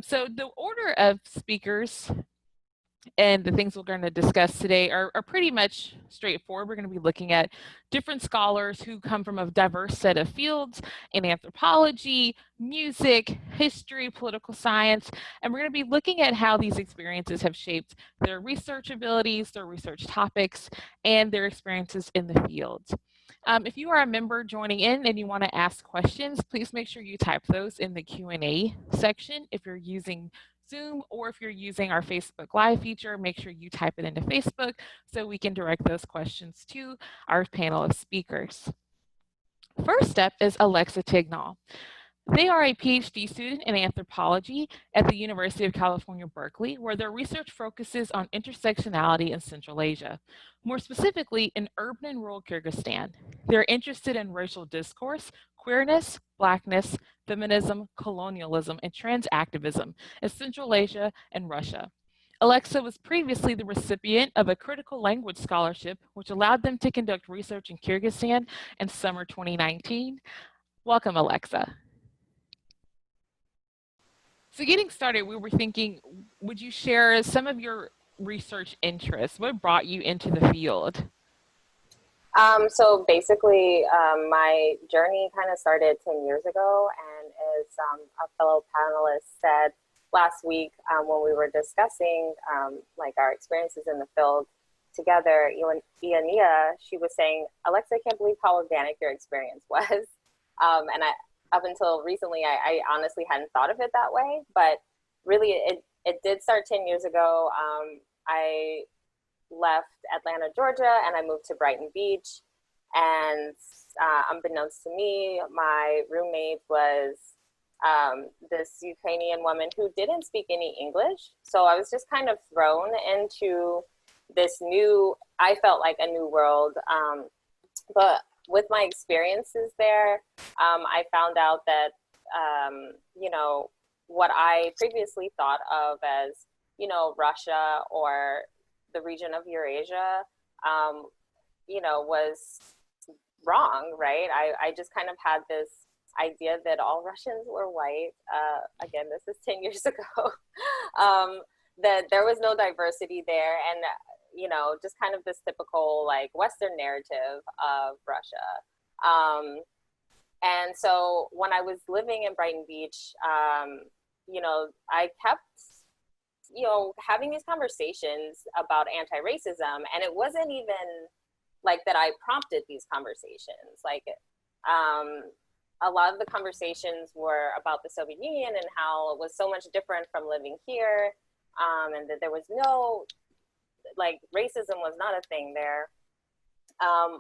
So the order of speakers and the things we're going to discuss today are pretty much straightforward. We're going to be looking at different scholars who come from a diverse set of fields in anthropology, music, history, political science, and we're going to be looking at how these experiences have shaped their research abilities, their research topics, and their experiences in the field. If you are a member joining in and you want to ask questions, please make sure you type those in the Q&A section. If you're using Zoom or if you're using our Facebook Live feature, make sure you type it into Facebook so we can direct those questions to our panel of speakers. First up is Alexa Tignall. They are a PhD student in anthropology at the University of California, Berkeley, where their research focuses on intersectionality in Central Asia, more specifically in urban and rural Kyrgyzstan. They're interested in racial discourse, queerness, Blackness, feminism, colonialism, and trans activism in Central Asia and Russia. Alexa was previously the recipient of a critical language scholarship, which allowed them to conduct research in Kyrgyzstan in summer 2019. Welcome, Alexa. So getting started, we were thinking, would you share some of your research interests? What brought you into the field? So basically, my journey kind of started 10 years ago, and as a fellow panelist said last week when we were discussing like our experiences in the field together, Iania, she was saying, Alexa, I can't believe how organic your experience was. And up until recently, I honestly hadn't thought of it that way, but really it did start 10 years ago. I left Atlanta, Georgia, and I moved to Brighton Beach. And unbeknownst to me, my roommate was this Ukrainian woman who didn't speak any English. So I was just kind of thrown into this I felt like a new world. But with my experiences there, I found out that, what I previously thought of as, Russia or the region of Eurasia, was wrong, right? I just kind of had this idea that all Russians were white. Again, this is 10 years ago, that there was no diversity there. And, just kind of this typical like Western narrative of Russia. And so when I was living in Brighton Beach, I kept having these conversations about anti-racism, and it wasn't even like that I prompted these conversations. Like, a lot of the conversations were about the Soviet Union and how it was so much different from living here, and that there was no, like, racism was not a thing there.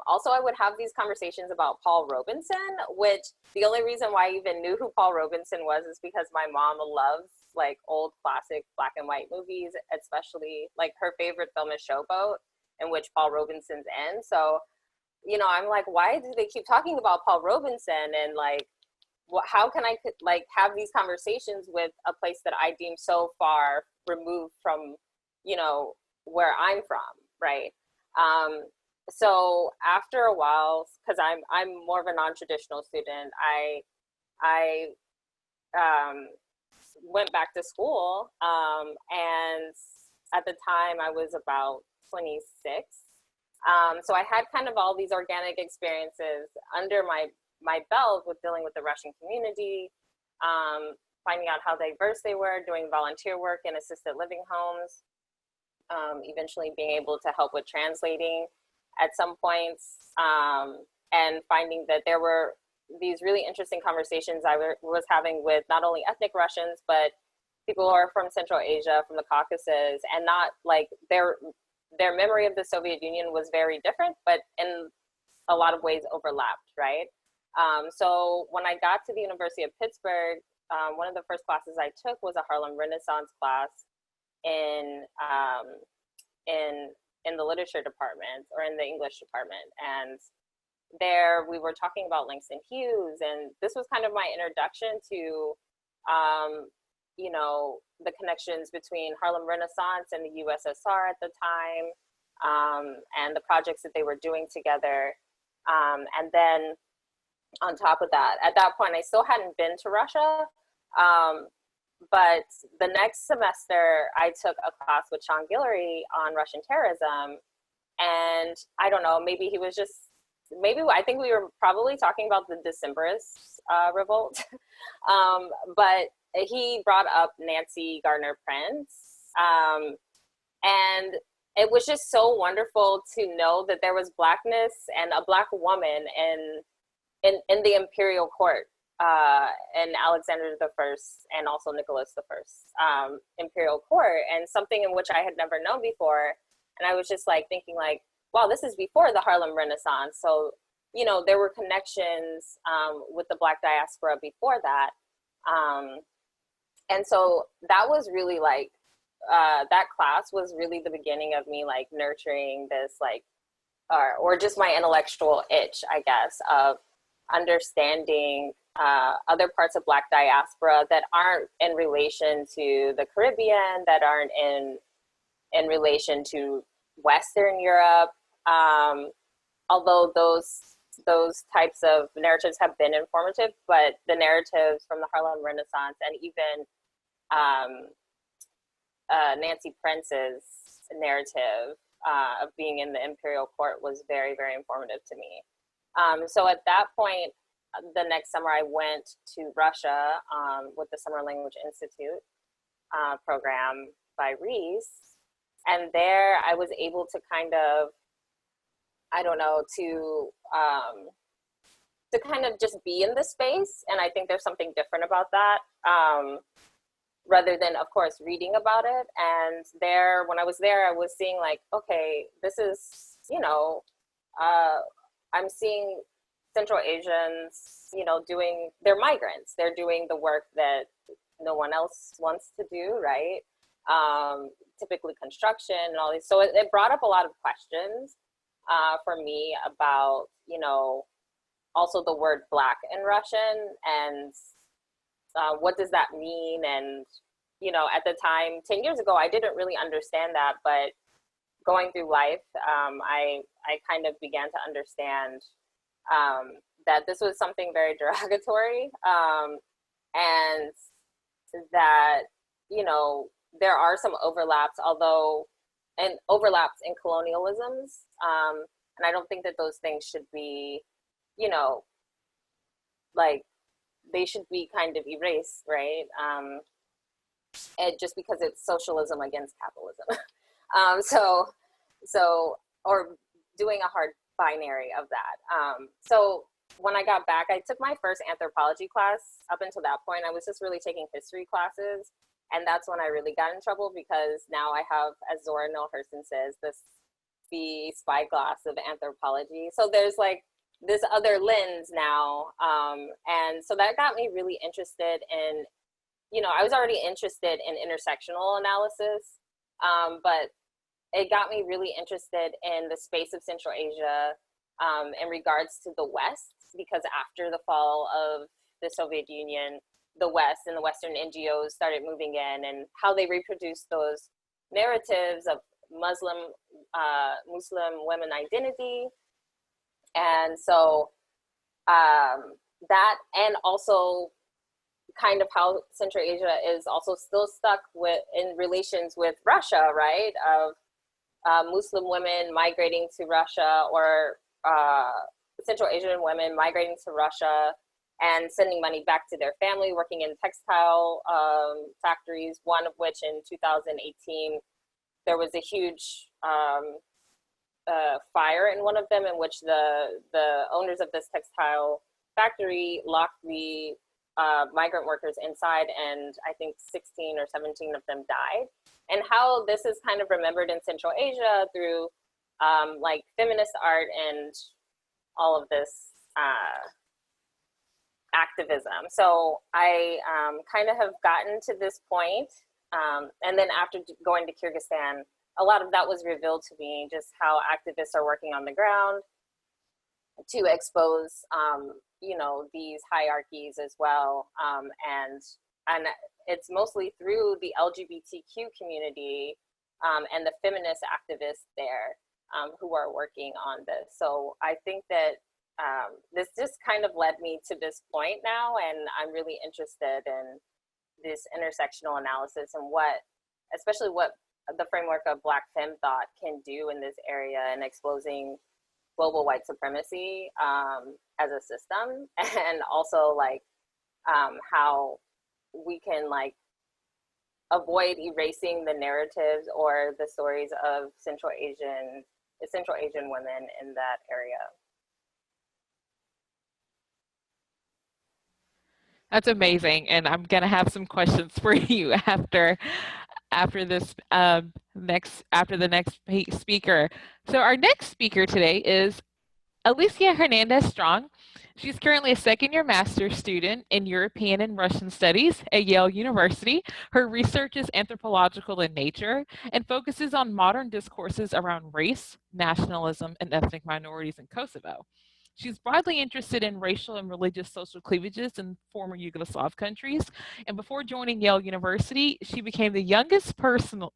Also, I would have these conversations about Paul Robeson, which the only reason why I even knew who Paul Robeson was is because my mom loves like old classic black and white movies, especially like her favorite film is Showboat, in which Paul Robeson's in. So, I'm like, why do they keep talking about Paul Robeson? And like, how can I like have these conversations with a place that I deem so far removed from, where I'm from, right? So after a while, because I'm more of a non-traditional student, I went back to school, and at the time I was about 26. So I had kind of all these organic experiences under my belt with dealing with the Russian community, finding out how diverse they were, doing volunteer work in assisted living homes, eventually being able to help with translating at some points, and finding that there were these really interesting conversations I was having with not only ethnic Russians, but people who are from Central Asia, from the Caucasus, and not like their memory of the Soviet Union was very different, but in a lot of ways overlapped, right? So when I got to the University of Pittsburgh, one of the first classes I took was a Harlem Renaissance class in the literature department or in the English department. And there we were talking about Langston Hughes, and this was kind of my introduction to, the connections between Harlem Renaissance and the USSR at the time, and the projects that they were doing together. And then on top of that, at that point, I still hadn't been to Russia, But the next semester, I took a class with Sean Guillory on Russian terrorism. And I don't know, maybe he was just, maybe I think we were probably talking about the Decemberist revolt. But he brought up Nancy Gardner Prince. And it was just so wonderful to know that there was Blackness and a Black woman in the imperial court, and Alexander the First and also Nicholas the First imperial court, and something in which I had never known before. And I was just like thinking like, wow, this is before the Harlem Renaissance. So, you know, there were connections with the Black diaspora before that. And so that was really like, that class was really the beginning of me like nurturing this like, or just my intellectual itch, I guess, of understanding other parts of Black diaspora that aren't in relation to the Caribbean, that aren't in relation to Western Europe. Although those types of narratives have been informative, but the narratives from the Harlem Renaissance and even Nancy Prince's narrative of being in the imperial court was very, very informative to me. So at that point, the next summer I went to Russia with the Summer Language Institute program by Reese. And there I was able to kind of, I don't know, to kind of just be in the space. And I think there's something different about that, rather than, of course, reading about it. And there, when I was there, I was seeing like, okay, this is, you know, I'm seeing Central Asians, you know, they're migrants. They're doing the work that no one else wants to do, right? Typically construction and all these. So it brought up a lot of questions for me about, you know, also the word Black in Russian and what does that mean? And, you know, at the time, 10 years ago, I didn't really understand that, but going through life, I kind of began to understand that this was something very derogatory, and that, you know, there are some overlaps, and overlaps in colonialisms, and I don't think that those things should be, you know, like, they should be kind of erased, right? And just because it's socialism against capitalism. Or doing a hard binary of that. So when I got back, I took my first anthropology class. Up until that point, I was just really taking history classes. And that's when I really got in trouble, because now I have, as Zora Neale Hurston says, the spyglass of anthropology. So there's like this other lens now. And so that got me really interested in, you know, I was already interested in intersectional analysis, but it got me really interested in the space of Central Asia in regards to the West, because after the fall of the Soviet Union, the West and the Western NGOs started moving in, and how they reproduced those narratives of Muslim women identity. And so that, and also kind of how Central Asia is also still stuck in relations with Russia, right? Of Muslim women migrating to Russia, or Central Asian women migrating to Russia and sending money back to their family, working in textile factories, one of which in 2018, there was a huge fire in one of them, in which the owners of this textile factory locked the migrant workers inside, and I think 16 or 17 of them died. And how this is kind of remembered in Central Asia through like feminist art and all of this activism. So I kind of have gotten to this point. And then after going to Kyrgyzstan, a lot of that was revealed to me, just how activists are working on the ground to expose, you know, these hierarchies as well. And it's mostly through the LGBTQ community and the feminist activists there who are working on this. So I think that this just kind of led me to this point now, and I'm really interested in this intersectional analysis and especially what the framework of Black femme thought can do in this area and exposing global white supremacy as a system, and also like how we can like avoid erasing the narratives or the stories of Central Asian women in that area. That's amazing, and I'm gonna have some questions for you after this after the next speaker. So our next speaker today is Alicia Hernandez Strong. She's currently a second-year master's student in European and Russian Studies at Yale University. Her research is anthropological in nature and focuses on modern discourses around race, nationalism, and ethnic minorities in Kosovo. She's broadly interested in racial and religious social cleavages in former Yugoslav countries. And before joining Yale University, she became the youngest person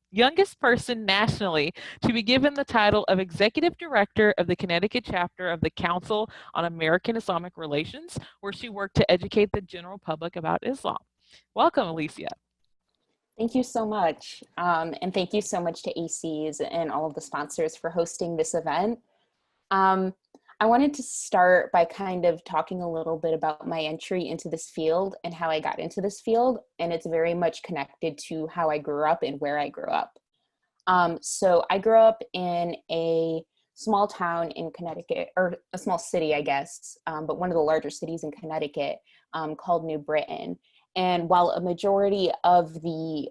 nationally to be given the title of Executive Director of the Connecticut chapter of the Council on American Islamic Relations, where she worked to educate the general public about Islam. Welcome, Alicia. Thank you so much. And thank you so much to ACs and all of the sponsors for hosting this event. I wanted to start by kind of talking a little bit about my entry into this field and how I got into this field. And it's very much connected to how I grew up and where I grew up. So I grew up in a small town in Connecticut, or a small city, I guess, but one of the larger cities in Connecticut, called New Britain. And while a majority of the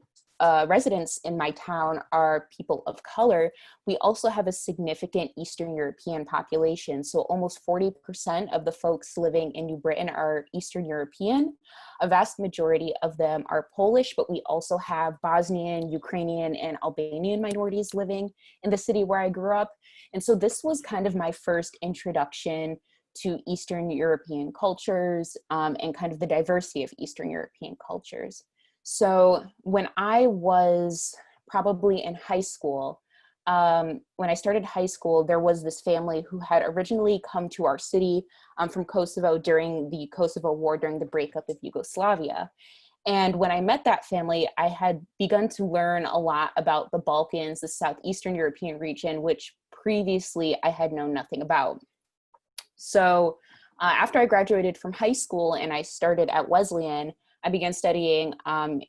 residents in my town are people of color, we also have a significant Eastern European population. So almost 40% of the folks living in New Britain are Eastern European. A vast majority of them are Polish, but we also have Bosnian, Ukrainian, and Albanian minorities living in the city where I grew up. And so this was kind of my first introduction to Eastern European cultures and kind of the diversity of Eastern European cultures. So when I was probably in high school, when I started high school, there was this family who had originally come to our city from Kosovo during the Kosovo War, during the breakup of Yugoslavia. And when I met that family, I had begun to learn a lot about the Balkans, the Southeastern European region, which previously I had known nothing about. So after I graduated from high school and I started at Wesleyan, I began studying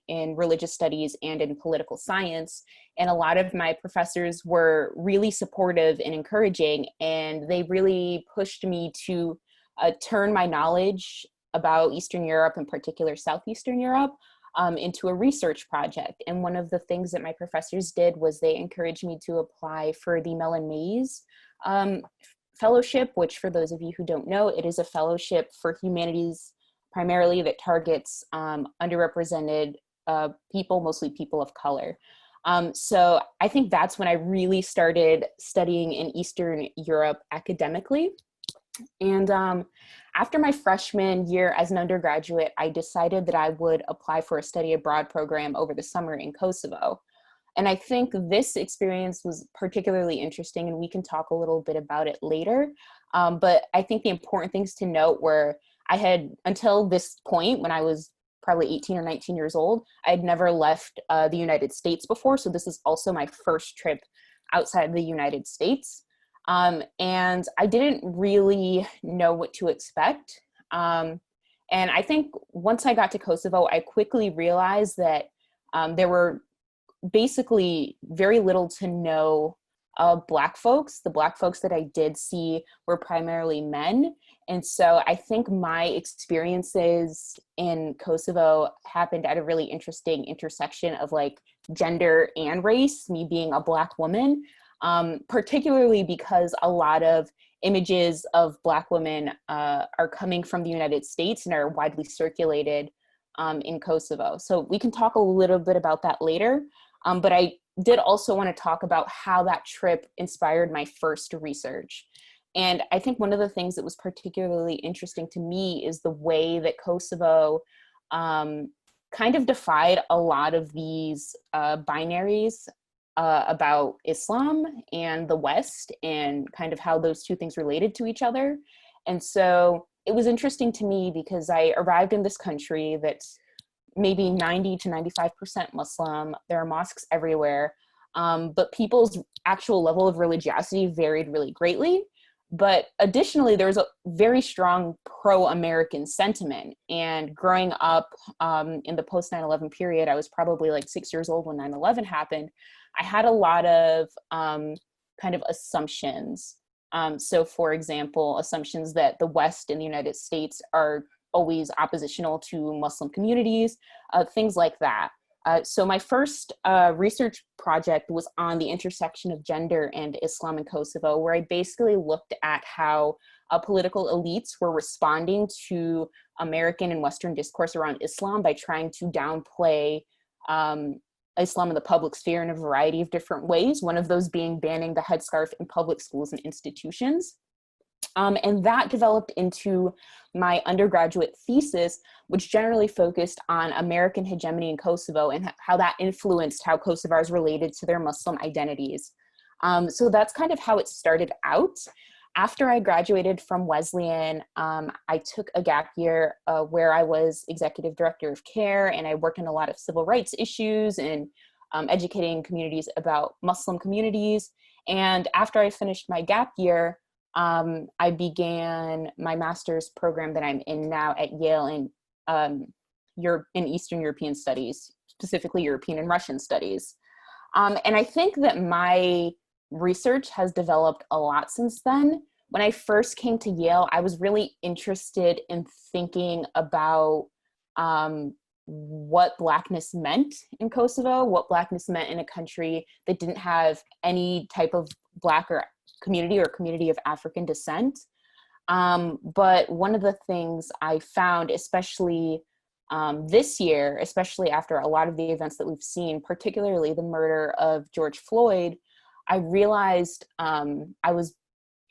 in religious studies and in political science. And a lot of my professors were really supportive and encouraging, and they really pushed me to turn my knowledge about Eastern Europe, in particular Southeastern Europe, into a research project. And one of the things that my professors did was they encouraged me to apply for the Mellon Mays Fellowship, which, for those of you who don't know, it is a fellowship for humanities primarily that targets underrepresented people, mostly people of color. So I think that's when I really started studying in Eastern Europe academically. And after my freshman year as an undergraduate, I decided that I would apply for a study abroad program over the summer in Kosovo. And I think this experience was particularly interesting, and we can talk a little bit about it later. But I think the important things to note were I had, until this point, when I was probably 18 or 19 years old, I had never left the United States before. So this is also my first trip outside the United States. And I didn't really know what to expect. And I think once I got to Kosovo, I quickly realized that there were basically very little to no Black folks. The Black folks that I did see were primarily men. And so I think my experiences in Kosovo happened at a really interesting intersection of like gender and race, me being a Black woman, particularly because a lot of images of Black women are coming from the United States and are widely circulated in Kosovo. So we can talk a little bit about that later. But I did also want to talk about how that trip inspired my first research. And I think one of the things that was particularly interesting to me is the way that Kosovo kind of defied a lot of these binaries about Islam and the West, and kind of how those two things related to each other. And so it was interesting to me because I arrived in this country that's maybe 90 to 95% Muslim. There are mosques everywhere, but people's actual level of religiosity varied really greatly. But additionally, there was a very strong pro-American sentiment. And growing up in the post 9/11 period, I was probably like 6 years old when 9/11 happened. I had a lot of kind of assumptions. So for example, assumptions that the West and the United States are always oppositional to Muslim communities, things like that. So my first research project was on the intersection of gender and Islam in Kosovo, where I basically looked at how political elites were responding to American and Western discourse around Islam by trying to downplay Islam in the public sphere in a variety of different ways, one of those being banning the headscarf in public schools and institutions. And that developed into my undergraduate thesis, which generally focused on American hegemony in Kosovo and how that influenced how Kosovars related to their Muslim identities. So that's kind of how it started out. After I graduated from Wesleyan, I took a gap year where I was executive director of CARE, and I worked on a lot of civil rights issues and educating communities about Muslim communities. And after I finished my gap year, I began my master's program that I'm in now at Yale in Eastern European Studies, specifically European and Russian Studies. And I think that my research has developed a lot since then. When I first came to Yale, I was really interested in thinking about what Blackness meant in Kosovo, what Blackness meant in a country that didn't have any type of Black or community of African descent. But one of the things I found, especially this year, especially after a lot of the events that we've seen, particularly the murder of George Floyd, I realized I was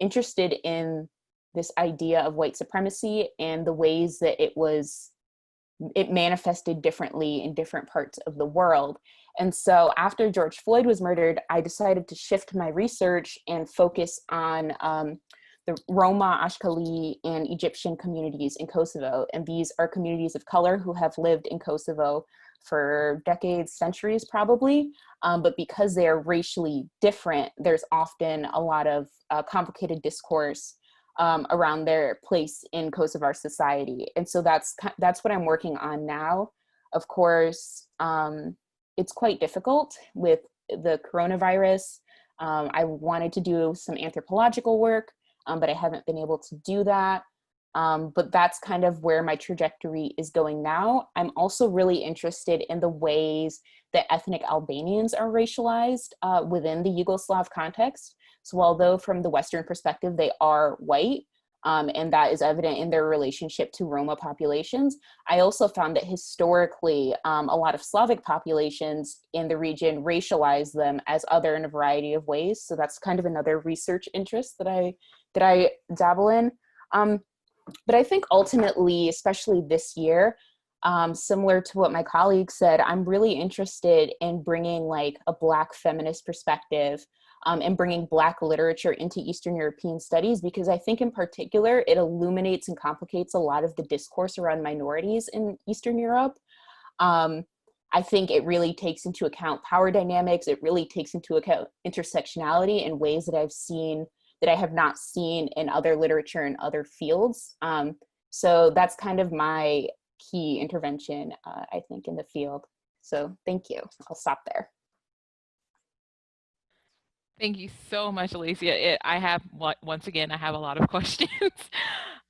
interested in this idea of white supremacy and the ways that it manifested differently in different parts of the world. And so after George Floyd was murdered, I decided to shift my research and focus on the Roma, Ashkali, and Egyptian communities in Kosovo. And these are communities of color who have lived in Kosovo for decades, centuries probably, but because they are racially different, there's often a lot of complicated discourse around their place in Kosovar society. And so that's what I'm working on now. Of course, it's quite difficult with the coronavirus. I wanted to do some anthropological work, but I haven't been able to do that. But that's kind of where my trajectory is going now. I'm also really interested in the ways that ethnic Albanians are racialized within the Yugoslav context. So although from the Western perspective, they are white, and that is evident in their relationship to Roma populations, I also found that historically, a lot of Slavic populations in the region racialize them as other in a variety of ways. So that's kind of another research interest that I dabble in. But I think ultimately, especially this year, similar to what my colleague said, I'm really interested in bringing like a Black feminist perspective and bringing Black literature into Eastern European studies, because I think in particular, it illuminates and complicates a lot of the discourse around minorities in Eastern Europe. I think it really takes into account power dynamics. It really takes into account intersectionality in ways that I have not seen in other literature and other fields. So that's kind of my key intervention, I think, in the field. So thank you. I'll stop there. Thank you so much, Alicia. Once again, I have a lot of questions.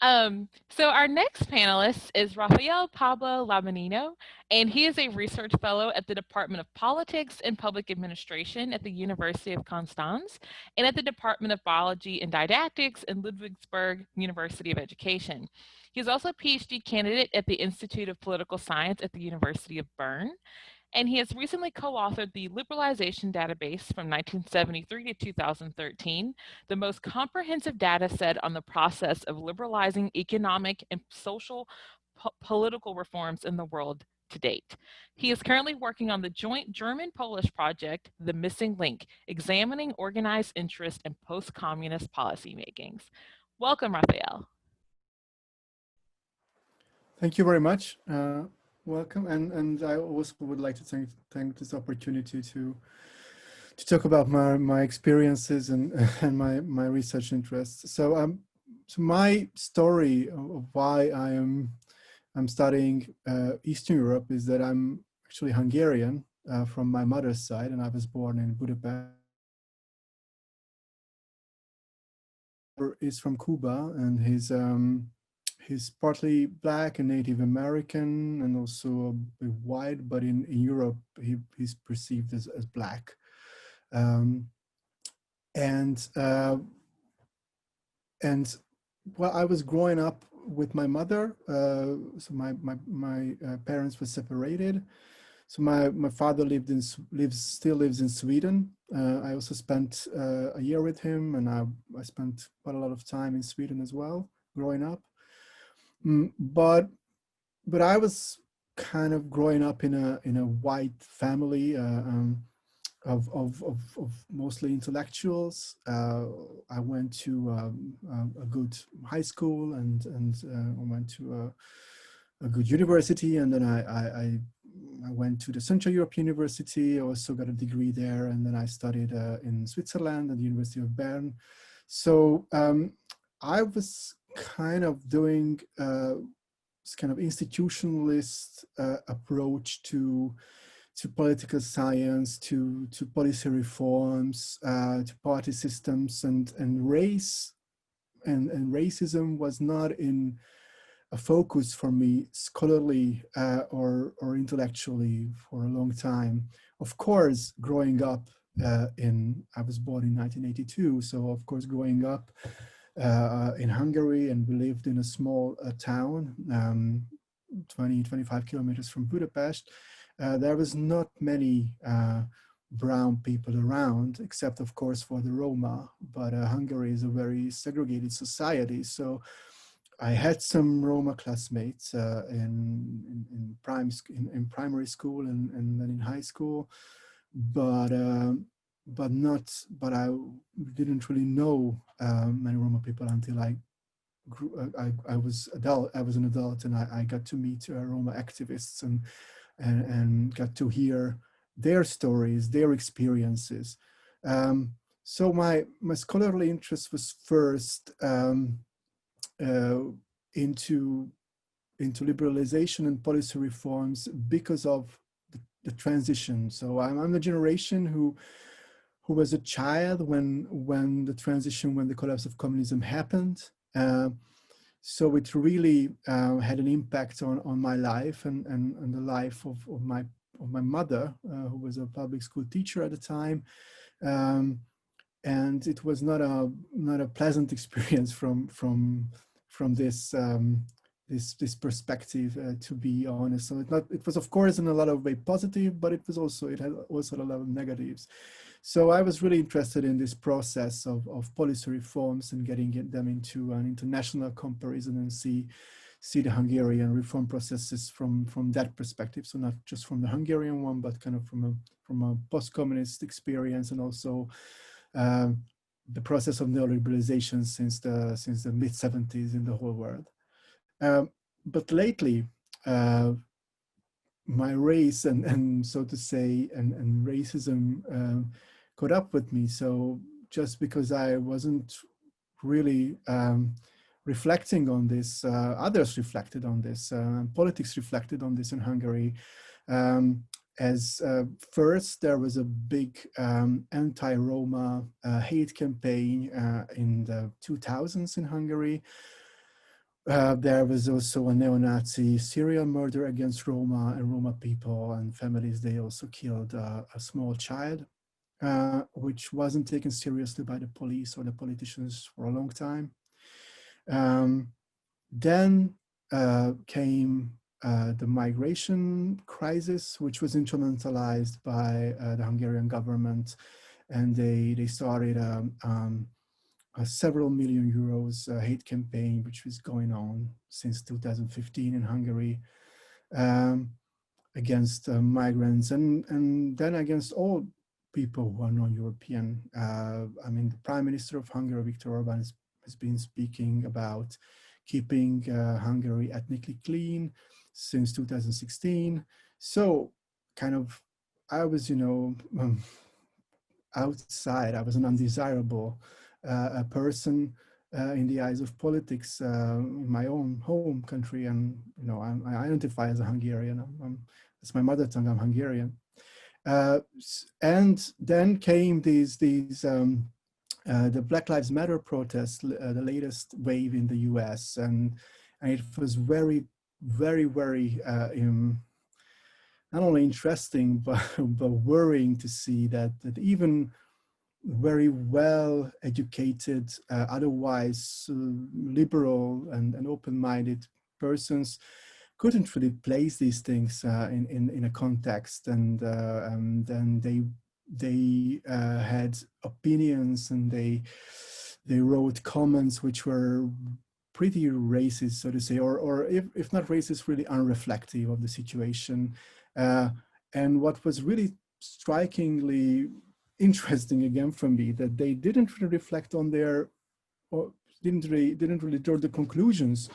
So our next panelist is Rafael Pablo Menino, and he is a research fellow at the Department of Politics and Public Administration at the University of Constance and at the Department of Biology and Didactics in Ludwigsburg University of Education. He is also a PhD candidate at the Institute of Political Science at the University of Bern. And he has recently co-authored the Liberalization Database from 1973 to 2013, the most comprehensive data set on the process of liberalizing economic and social political reforms in the world to date. He is currently working on the joint German-Polish project, The Missing Link, examining organized interest in post-communist policymakings. Welcome, Rafael. Thank you very much. welcome. And I also would like to thank this opportunity to talk about my experiences and and my research interests. So my story of why I'm studying Eastern Europe is that I'm actually Hungarian from my mother's side, and I was born in Budapest. Is from Cuba, and he's partly black and Native American, and also a bit white. But in Europe, he's perceived as black. Um, and and well, I was growing up with my mother. So my parents were separated. So my father still lives in Sweden. I also spent a year with him, and I spent quite a lot of time in Sweden as well, growing up. But I was kind of growing up in a white family of mostly intellectuals. I went to a good high school, and I went to a good university, and then I went to the Central European University. I also got a degree there, and then I studied in Switzerland at the University of Bern. So I was kind of doing this kind of institutionalist approach to political science, to policy reforms, to party systems, and race and racism was not in a focus for me scholarly or intellectually for a long time. Of course, growing up I was born in 1982, so of course growing up in Hungary, and we lived in a small town, 25 kilometers from Budapest. There was not many brown people around, except of course for the Roma, but Hungary is a very segregated society. So I had some Roma classmates in primary school and then in high school, but I didn't really know many Roma people until I grew. I was adult. I was an adult, and I got to meet Roma activists and got to hear their stories, their experiences. So my scholarly interest was first uh, into liberalization and policy reforms because of the transition. So I'm the generation who was a child when the transition, when the collapse of communism happened. So it really had an impact on my life and the life of my mother, who was a public school teacher at the time. And it was not a pleasant experience from this perspective, to be honest. So it was of course in a lot of way positive, but it had also a lot of negatives. So I was really interested in this process of policy reforms and getting them into an international comparison and see the Hungarian reform processes from that perspective. So not just from the Hungarian one, but kind of from a post-communist experience, and also the process of neoliberalization since the mid 70s in the whole world. But lately, my race and so to say and racism caught up with me. So just because I wasn't really reflecting on this, others reflected on this, politics reflected on this in Hungary. As first, there was a big anti-Roma hate campaign in the 2000s in Hungary. There was also a neo-Nazi serial murder against Roma and Roma people and families. They also killed a small child, which wasn't taken seriously by the police or the politicians for a long time. Then came the migration crisis, which was instrumentalized by the Hungarian government, and they started a several million euros hate campaign, which was going on since 2015 in Hungary, against migrants and then against all people who are non-European. I mean, the Prime Minister of Hungary, Viktor Orban, has been speaking about keeping Hungary ethnically clean since 2016. So kind of, I was, outside. I was an undesirable person in the eyes of politics in my own home country, and I identify as a Hungarian. It's my mother tongue. I'm Hungarian. And then came the Black Lives Matter protests, the latest wave in the U.S., and it was very, very, very not only interesting but worrying to see that even very well educated, otherwise liberal and open-minded persons couldn't really place these things in a context, and then they had opinions, and they wrote comments which were pretty racist, so to say, or if not racist, really unreflective of the situation. And what was really strikingly interesting again for me, that they didn't really reflect on their, or didn't really draw the conclusions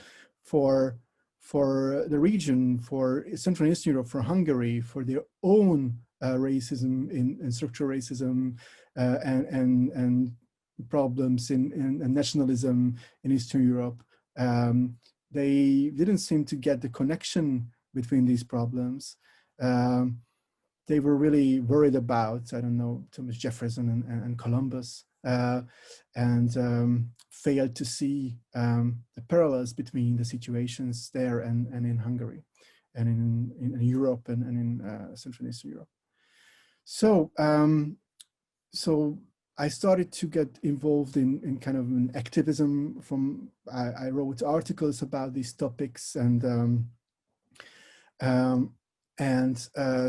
for the region, for Central and Eastern Europe, for Hungary, for their own racism and structural racism and problems in nationalism in Eastern Europe. They didn't seem to get the connection between these problems. They were really worried about, I don't know, Thomas Jefferson and Columbus, and failed to see the parallels between the situations there and in Hungary, and in Europe and in Central and Eastern Europe. So, so I started to get involved in kind of an activism. I wrote articles about these topics, and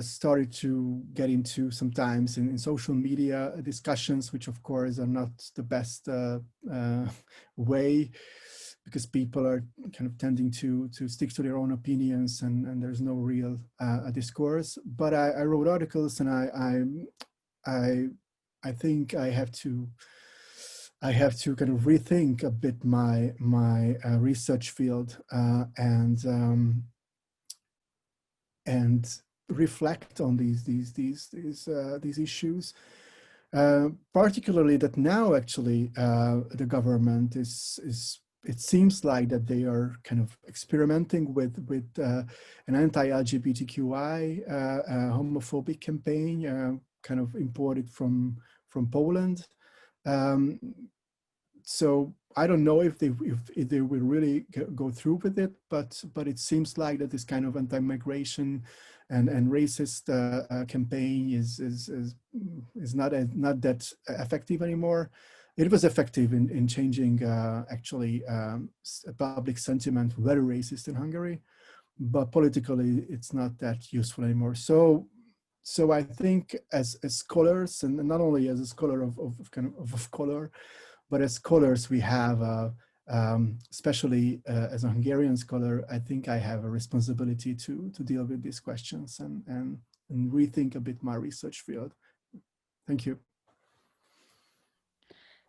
started to get into sometimes in social media discussions, which of course are not the best way, because people are kind of tending to stick to their own opinions, and there's no real discourse. But I wrote articles, and I think I have to kind of rethink a bit my research field, and reflect on these issues, particularly that now actually the government it seems like that they are kind of experimenting with an anti-LGBTQI homophobic campaign, kind of imported from Poland. So I don't know if they will really go through with it, but it seems like that this kind of anti-migration and racist campaign is not that effective anymore. It was effective in changing actually public sentiment, very racist in Hungary, but politically it's not that useful anymore. So I think as scholars, and not only as a scholar of color, but as scholars, we have, especially as a Hungarian scholar, I think I have a responsibility to deal with these questions and rethink a bit my research field. Thank you.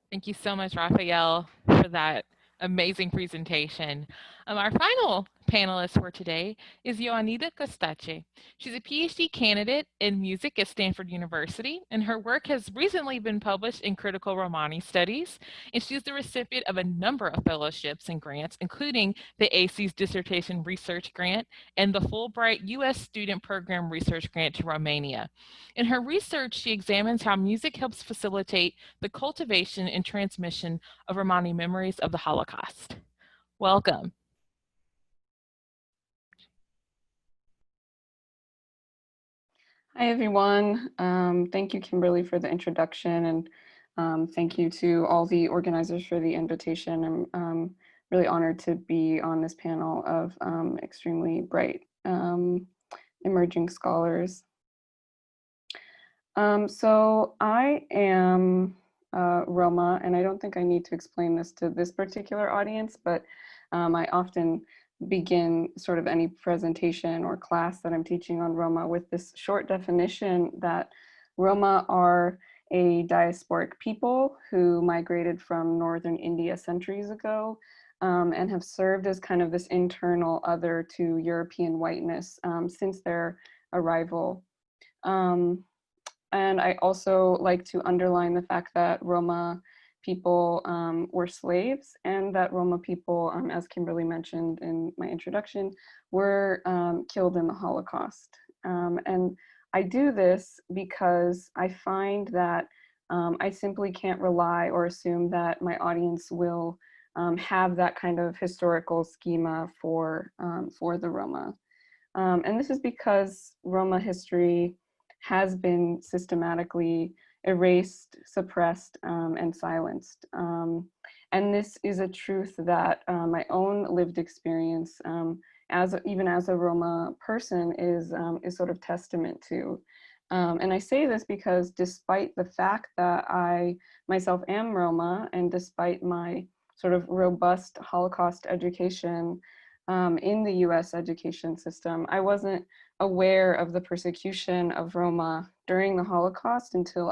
Thank you so much, Rafael, for that amazing presentation. Our final panelist for today is Joanida Costacci. She's a PhD candidate in music at Stanford University, and her work has recently been published in Critical Romani Studies, and she's the recipient of a number of fellowships and grants, including the ACES Dissertation Research Grant and the Fulbright U.S. Student Program Research Grant to Romania. In her research, she examines how music helps facilitate the cultivation and transmission of Romani memories of the Holocaust. Welcome. Hi, everyone. Thank you, Kimberly, for the introduction, and thank you to all the organizers for the invitation. I'm really honored to be on this panel of extremely bright emerging scholars. So I am Roma, and I don't think I need to explain this to this particular audience, but I often begin sort of any presentation or class that I'm teaching on Roma with this short definition that Roma are a diasporic people who migrated from northern India centuries ago and have served as kind of this internal other to European whiteness since their arrival. And I also like to underline the fact that Roma people were slaves, and that Roma people, as Kimberly mentioned in my introduction, were killed in the Holocaust. And I do this because I find that I simply can't rely or assume that my audience will have that kind of historical schema for the Roma. And this is because Roma history has been systematically erased, suppressed, and silenced. And this is a truth that my own lived experience, even as a Roma person, is sort of testament to. And I say this because despite the fact that I myself am Roma, and despite my sort of robust Holocaust education in the US education system, I wasn't aware of the persecution of Roma during the Holocaust until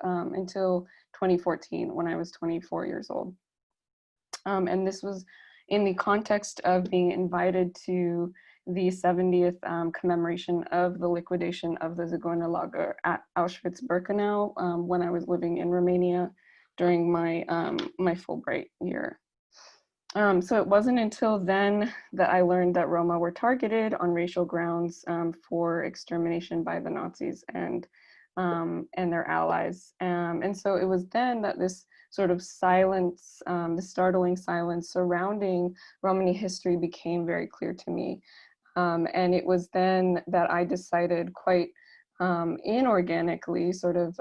until 2014, when I was 24 years old. And this was in the context of being invited to the 70th commemoration of the liquidation of the Zigeunerlager at Auschwitz-Birkenau when I was living in Romania during my my Fulbright year. So it wasn't until then that I learned that Roma were targeted on racial grounds for extermination by the Nazis and their allies. And so it was then that this sort of silence, the startling silence surrounding Romani history became very clear to me. And it was then that I decided quite inorganically, sort of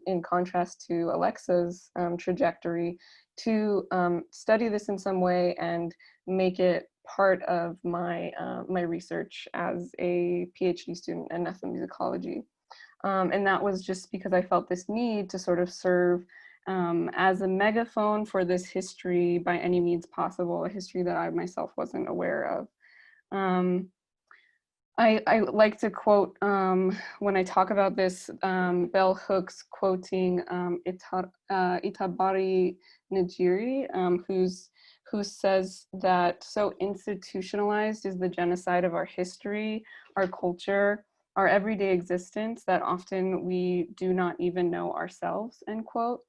in contrast to Alexa's trajectory, to study this in some way and make it part of my my research as a PhD student in ethnomusicology. And that was just because I felt this need to sort of serve as a megaphone for this history by any means possible, a history that I myself wasn't aware of. I like to quote, when I talk about this, Bell Hooks quoting Itabari Njiri, who says that so institutionalized is the genocide of our history, our culture, our everyday existence, that often we do not even know ourselves, end quote.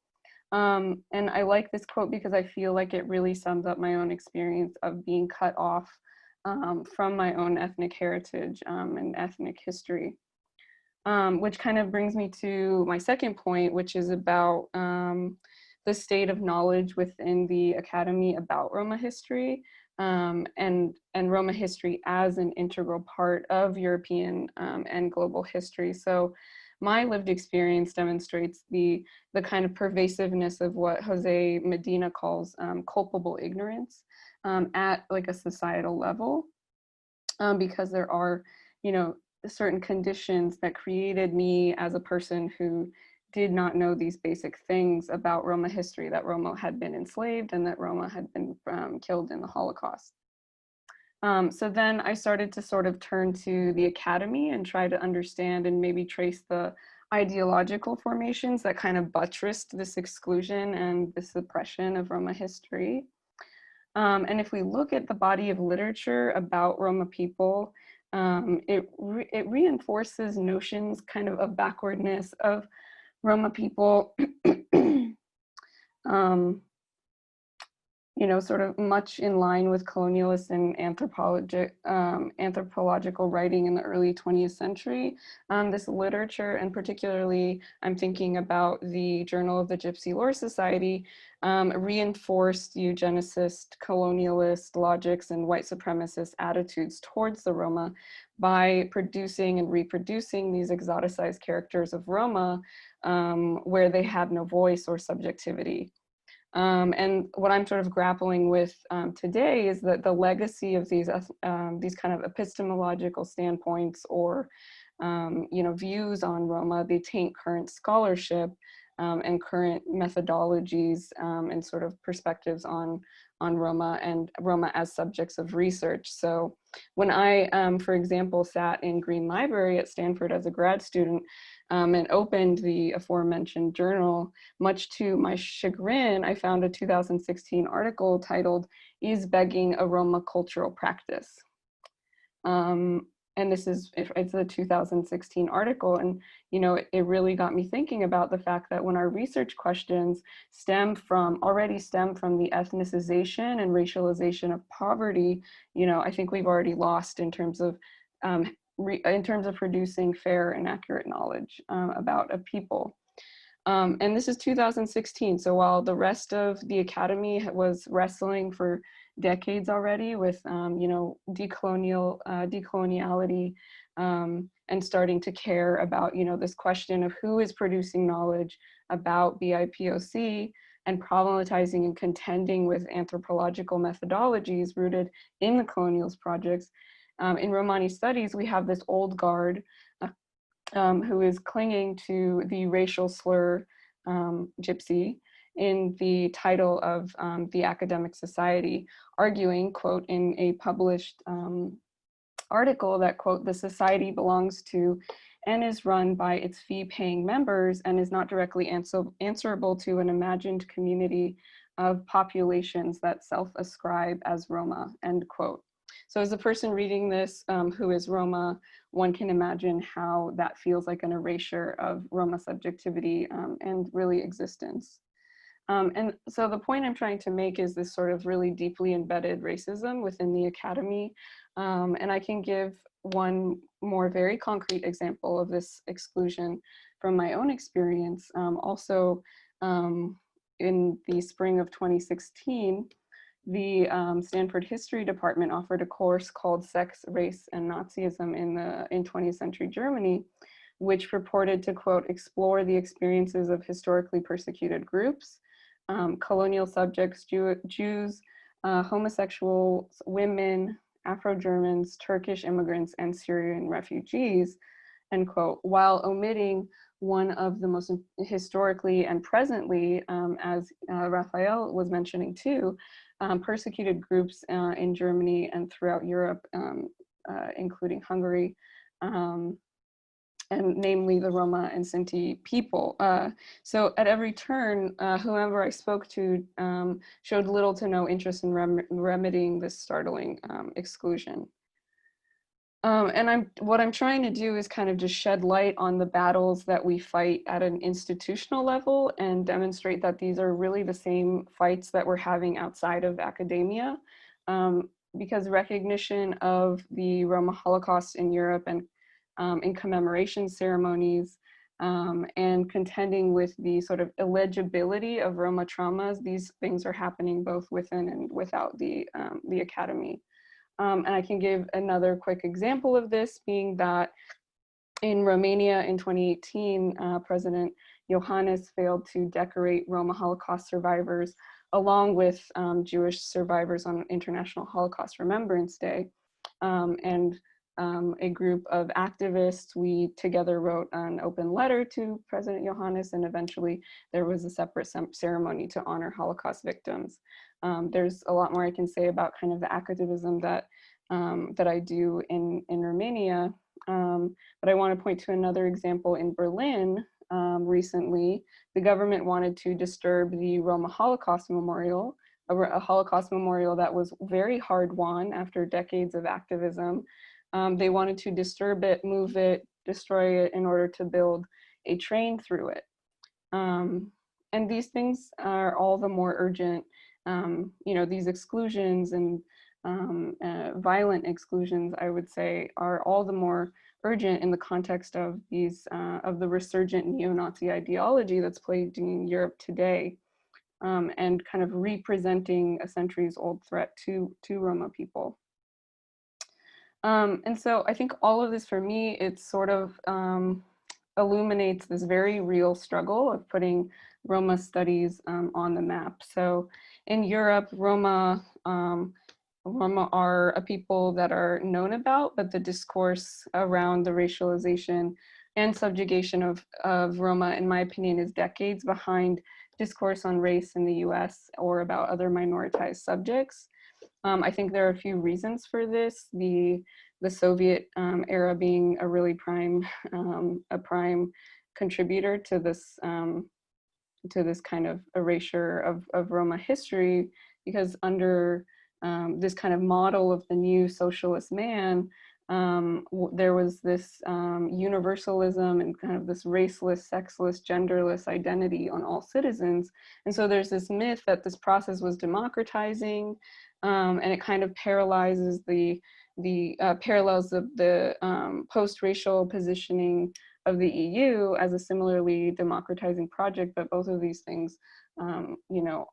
And I like this quote because I feel like it really sums up my own experience of being cut off from my own ethnic heritage and ethnic history. Which kind of brings me to my second point, which is about the state of knowledge within the Academy about Roma history, and Roma history as an integral part of European and global history. So my lived experience demonstrates the kind of pervasiveness of what Jose Medina calls culpable ignorance at like a societal level, because there are, certain conditions that created me as a person who did not know these basic things about Roma history, that Roma had been enslaved and that Roma had been killed in the Holocaust. So then I started to sort of turn to the academy and try to understand and maybe trace the ideological formations that kind of buttressed this exclusion and the suppression of Roma history. And if we look at the body of literature about Roma people, it reinforces notions kind of backwardness of Roma people, sort of much in line with colonialist and anthropological writing in the early 20th century. This literature, and particularly I'm thinking about the Journal of the Gypsy Lore Society, reinforced eugenicist, colonialist logics and white supremacist attitudes towards the Roma by producing and reproducing these exoticized characters of Roma where they had no voice or subjectivity. And what I'm sort of grappling with today is that the legacy of these kind of epistemological standpoints or views on Roma, they taint current scholarship and current methodologies and sort of perspectives on Roma and Roma as subjects of research. So when I, for example, sat in Green Library at Stanford as a grad student, and opened the aforementioned journal, much to my chagrin, I found a 2016 article titled, "Is Begging a Roma Cultural Practice?" And this is, it's a 2016 article. And, you know, it really got me thinking about the fact that when our research questions already stem from the ethnicization and racialization of poverty, you know, I think we've already lost in terms of producing fair and accurate knowledge about a people. And this is 2016. So while the rest of the academy was wrestling for decades already with, you know, decoloniality, and starting to care about, you know, this question of who is producing knowledge about BIPOC, and problematizing and contending with anthropological methodologies rooted in the colonials projects. In Romani studies, we have this old guard who is clinging to the racial slur gypsy in the title of the academic society, arguing, quote, in a published article that, quote, "The society belongs to and is run by its fee-paying members and is not directly answerable to an imagined community of populations that self-ascribe as Roma," end quote. So as a person reading this who is Roma, one can imagine how that feels like an erasure of Roma subjectivity and really existence. And so the point I'm trying to make is this sort of really deeply embedded racism within the academy. And I can give one more very concrete example of this exclusion from my own experience. Also, in the spring of 2016, the Stanford History Department offered a course called Sex, Race, and Nazism in 20th century Germany, which purported to, quote, "explore the experiences of historically persecuted groups, colonial subjects, Jews, homosexuals, women, Afro-Germans, Turkish immigrants, and Syrian refugees," end quote, while omitting one of the most historically and presently, as Rafael was mentioning too, persecuted groups in Germany and throughout Europe, including Hungary, and namely the Roma and Sinti people. So at every turn, whoever I spoke to showed little to no interest in remedying this startling exclusion. And what I'm trying to do is kind of just shed light on the battles that we fight at an institutional level and demonstrate that these are really the same fights that we're having outside of academia, because recognition of the Roma Holocaust in Europe and in commemoration ceremonies, and contending with the sort of illegibility of Roma traumas, these things are happening both within and without the academy. And I can give another quick example of this, being that in Romania in 2018, President Iohannis failed to decorate Roma Holocaust survivors along with Jewish survivors on International Holocaust Remembrance Day. And a group of activists, we together wrote an open letter to President Iohannis, and eventually there was a separate ceremony to honor Holocaust victims. There's a lot more I can say about kind of the activism that I do in Romania, but I want to point to another example in Berlin. Recently, the government wanted to disturb the Roma Holocaust Memorial, a Holocaust memorial that was very hard won after decades of activism. They wanted to disturb it, move it, destroy it in order to build a train through it. And these things are all the more urgent. You know, these exclusions and violent exclusions, I would say, are all the more urgent in the context of these of the resurgent neo-Nazi ideology that's plaguing Europe today, and kind of representing a centuries-old threat to Roma people. And so I think all of this, for me, it sort of illuminates this very real struggle of putting Roma studies on the map. So in Europe, Roma are a people that are known about, but the discourse around the racialization and subjugation of Roma, in my opinion, is decades behind discourse on race in the US or about other minoritized subjects. I think there are a few reasons for this. The Soviet era being a really prime contributor to this kind of erasure of Roma history, because under this kind of model of the new socialist man, there was this universalism and kind of this raceless, sexless, genderless identity on all citizens. And so there's this myth that this process was democratizing, and it kind of paralyzes the parallels of the post-racial positioning of the EU as a similarly democratizing project, but both of these things,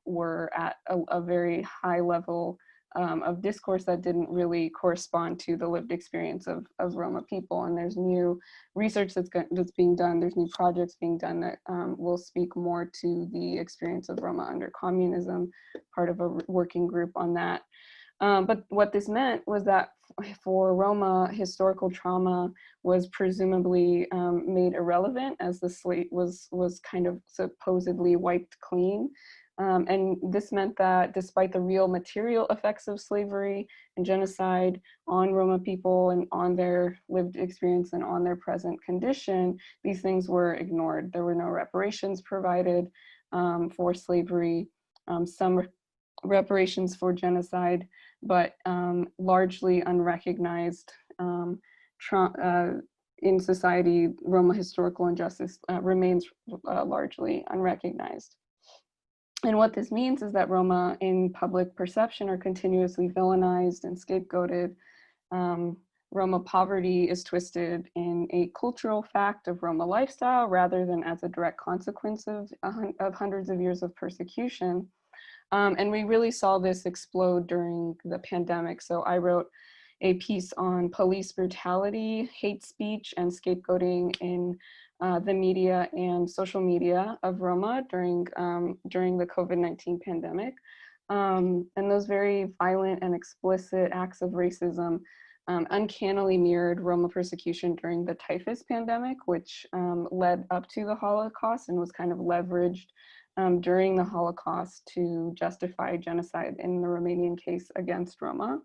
were at a very high level of discourse that didn't really correspond to the lived experience of Roma people. And there's new research that's being done, there's new projects being done that will speak more to the experience of Roma under communism, part of a working group on that. But what this meant was that for Roma, historical trauma was presumably made irrelevant as the slate was kind of supposedly wiped clean. And this meant that despite the real material effects of slavery and genocide on Roma people and on their lived experience and on their present condition, these things were ignored. There were no reparations provided for slavery, some reparations for genocide, but largely unrecognized in society. Roma historical injustice remains largely unrecognized. And what this means is that Roma in public perception are continuously villainized and scapegoated. Roma poverty is twisted in a cultural fact of Roma lifestyle rather than as a direct consequence of hundreds of years of persecution. And we really saw this explode during the pandemic. So I wrote a piece on police brutality, hate speech, and scapegoating in the media and social media of Roma during the COVID-19 pandemic. And those very violent and explicit acts of racism uncannily mirrored Roma persecution during the typhus pandemic, which led up to the Holocaust and was kind of leveraged during the Holocaust to justify genocide in the Romanian case against Roma.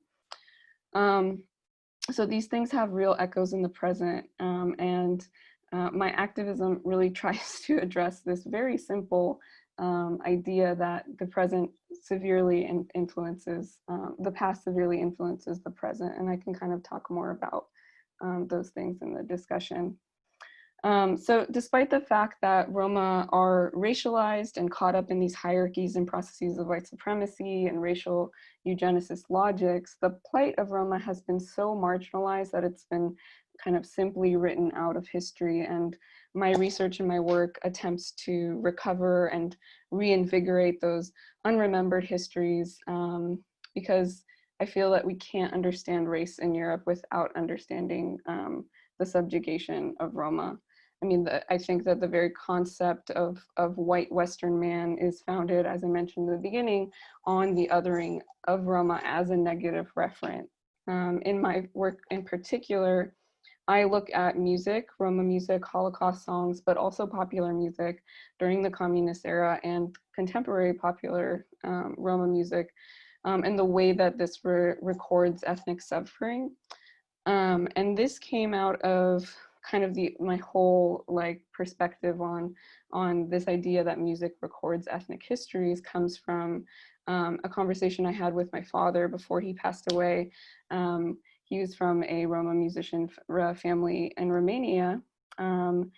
So these things have real echoes in the present, and my activism really tries to address this very simple idea that the present severely influences, the past severely influences the present, and I can kind of talk more about those things in the discussion. So despite the fact that Roma are racialized and caught up in these hierarchies and processes of white supremacy and racial eugenicist logics, the plight of Roma has been so marginalized that it's been kind of simply written out of history. And my research and my work attempts to recover and reinvigorate those unremembered histories, because I feel that we can't understand race in Europe without understanding the subjugation of Roma. I mean, I think that the very concept of white Western man is founded, as I mentioned in the beginning, on the othering of Roma as a negative referent. In my work in particular, I look at music, Roma music, Holocaust songs, but also popular music during the communist era and contemporary popular Roma music, and the way that this records ethnic suffering. And this came out of kind of my whole perspective on this idea that music records ethnic histories comes from a conversation I had with my father before he passed away. He was from a Roma musician family in Romania, and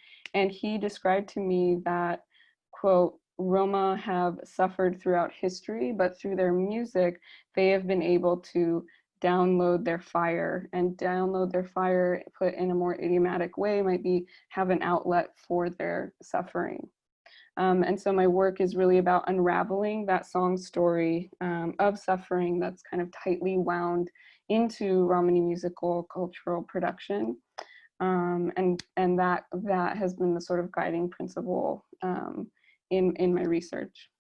he described to me that, quote, Roma have suffered throughout history, but through their music, they have been able to download their fire, and download their fire, put in a more idiomatic way, might be have an outlet for their suffering. And so my work is really about unraveling that song story of suffering that's kind of tightly wound into Romani musical cultural production. And that has been the sort of guiding principle in my research.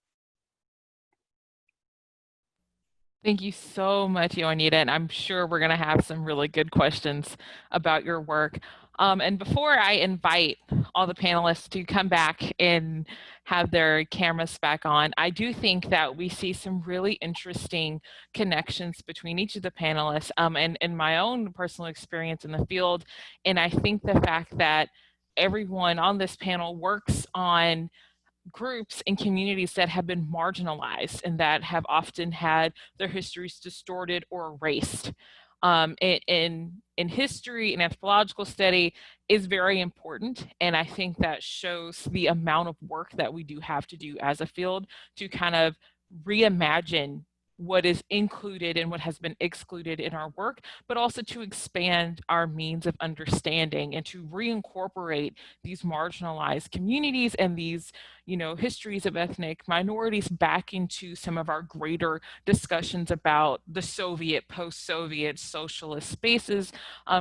Thank you so much, Joanida, and I'm sure we're going to have some really good questions about your work. And before I invite all the panelists to come back and have their cameras back on, I do think that we see some really interesting connections between each of the panelists and my own personal experience in the field. And I think the fact that everyone on this panel works on groups and communities that have been marginalized and that have often had their histories distorted or erased. In history and anthropological study is very important, and I think that shows the amount of work that we do have to do as a field to kind of reimagine what is included and what has been excluded in our work, but also to expand our means of understanding and to reincorporate these marginalized communities and these, histories of ethnic minorities back into some of our greater discussions about the Soviet, post-Soviet socialist spaces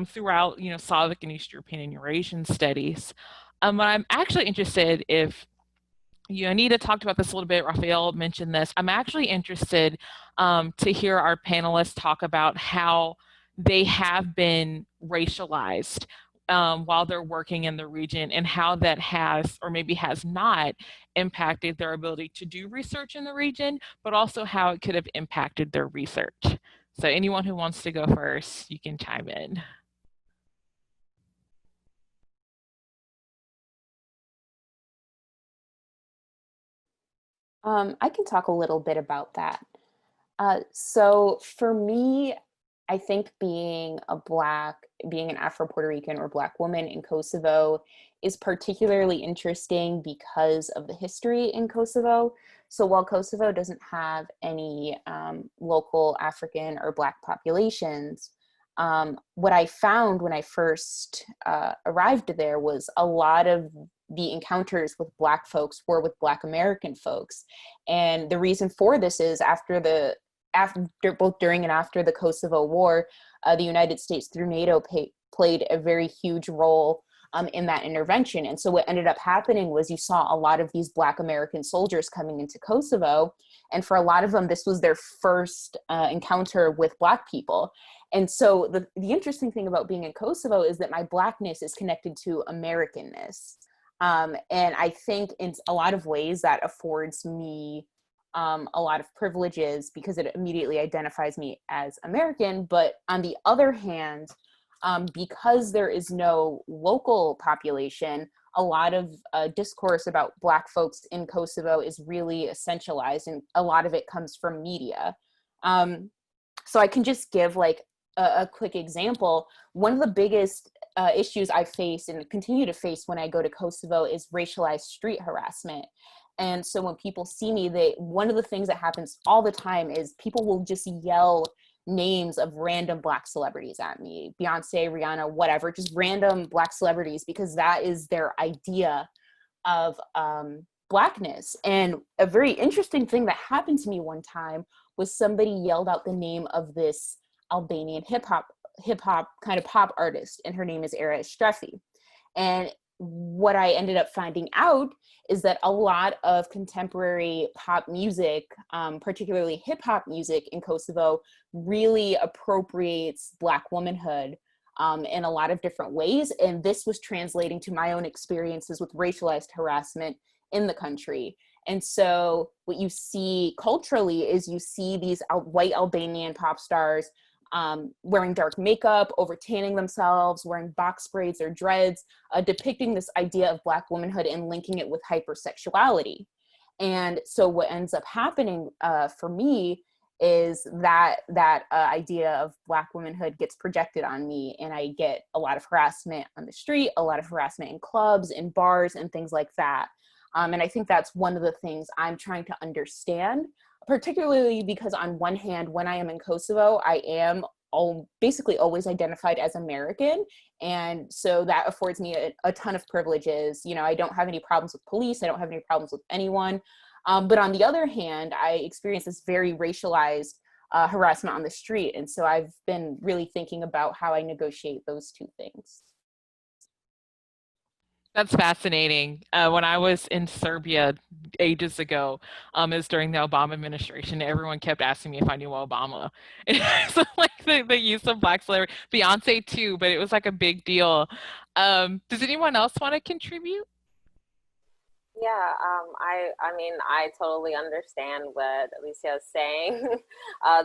throughout, Slavic and East European and Eurasian studies. I'm actually interested if Joanida talked about this a little bit. Rafael mentioned this. I'm actually interested to hear our panelists talk about how they have been racialized while they're working in the region, and how that has, or maybe has not, impacted their ability to do research in the region, but also how it could have impacted their research. So anyone who wants to go first, you can chime in. I can talk a little bit about that. So for me, I think being an Afro-Puerto Rican or Black woman in Kosovo is particularly interesting because of the history in Kosovo. So while Kosovo doesn't have any local African or Black populations, what I found when I first arrived there was a lot of the encounters with Black folks were with Black American folks. And the reason for this is after both during and after the Kosovo War, the United States through NATO played a very huge role in that intervention. And so what ended up happening was you saw a lot of these Black American soldiers coming into Kosovo. And for a lot of them, this was their first encounter with Black people. And so the interesting thing about being in Kosovo is that my Blackness is connected to Americanness. And I think in a lot of ways that affords me a lot of privileges because it immediately identifies me as American. But on the other hand, because there is no local population, a lot of discourse about Black folks in Kosovo is really essentialized, and a lot of it comes from media. So I can just give like a quick example. One of the biggest issues I face and continue to face when I go to Kosovo is racialized street harassment. And so when people see me, one of the things that happens all the time is people will just yell names of random Black celebrities at me, Beyonce, Rihanna, whatever, just random Black celebrities, because that is their idea of Blackness. And a very interesting thing that happened to me one time was somebody yelled out the name of this Albanian hip hop kind of pop artist, and her name is Era Estrefi. And what I ended up finding out is that a lot of contemporary pop music, particularly hip hop music in Kosovo, really appropriates Black womanhood in a lot of different ways. And this was translating to my own experiences with racialized harassment in the country. And so what you see culturally is you see these white Albanian pop stars wearing dark makeup, over tanning themselves, wearing box braids or dreads, depicting this idea of Black womanhood and linking it with hypersexuality. And so what ends up happening for me is that idea of Black womanhood gets projected on me, and I get a lot of harassment on the street, a lot of harassment in clubs, in bars, and things like that. And I think that's one of the things I'm trying to understand, particularly because on one hand, when I am in Kosovo, I am basically always identified as American. And so that affords me a ton of privileges. You know, I don't have any problems with police. I don't have any problems with anyone. But on the other hand, I experience this very racialized harassment on the street. And so I've been really thinking about how I negotiate those two things. That's fascinating. When I was in Serbia ages ago, it was during the Obama administration, everyone kept asking me if I knew Obama. So like the use of Black celebrity, Beyonce too, but it was like a big deal. Does anyone else want to contribute? Yeah, I mean, I totally understand what Alicia is saying.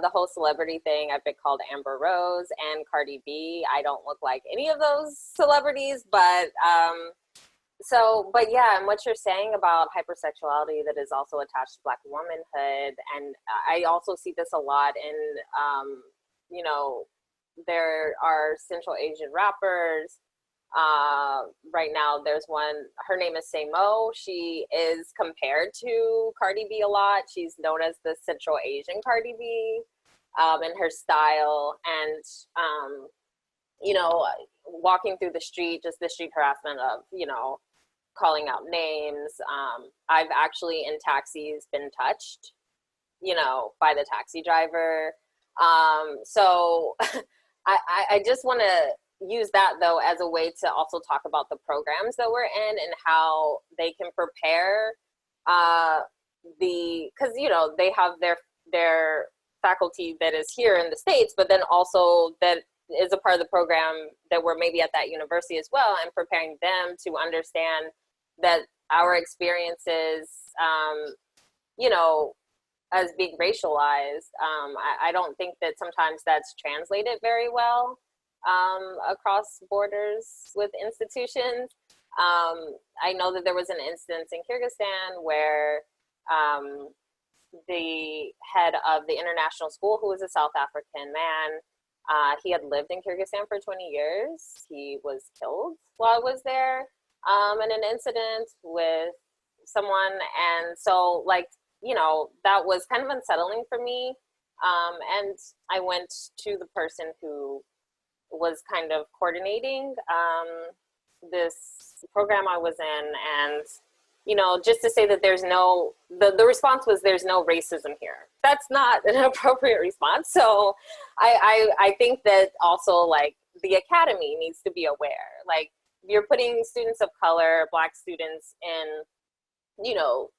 The whole celebrity thing, I've been called Amber Rose and Cardi B. I don't look like any of those celebrities, but So, but yeah, and what you're saying about hypersexuality that is also attached to Black womanhood, and I also see this a lot in, you know, there are Central Asian rappers. Right now, there's one, her name is Samo. She is compared to Cardi B a lot. She's known as the Central Asian Cardi B in her style. And, you know, walking through the street, just the street harassment of, you know, calling out names. I've actually in taxis been touched, you know, by the taxi driver. So I just want to use that though as a way to also talk about the programs that we're in and how they can prepare because you know they have their faculty that is here in the States, but then also that is a part of the program that we're maybe at that university as well, and preparing them to understand that our experiences, you know, as being racialized, I don't think that sometimes that's translated very well across borders with institutions. I know that there was an instance in Kyrgyzstan where the head of the international school, who was a South African man, he had lived in Kyrgyzstan for 20 years. He was killed while I was there in an incident with someone. And so, like, you know, that was kind of unsettling for me. And I went to the person who was kind of coordinating this program I was in, and you know, just to say that there's no, the response was there's no racism here. That's not an appropriate response. So I think that also like the academy needs to be aware. Like you're putting students of color, Black students in, you know,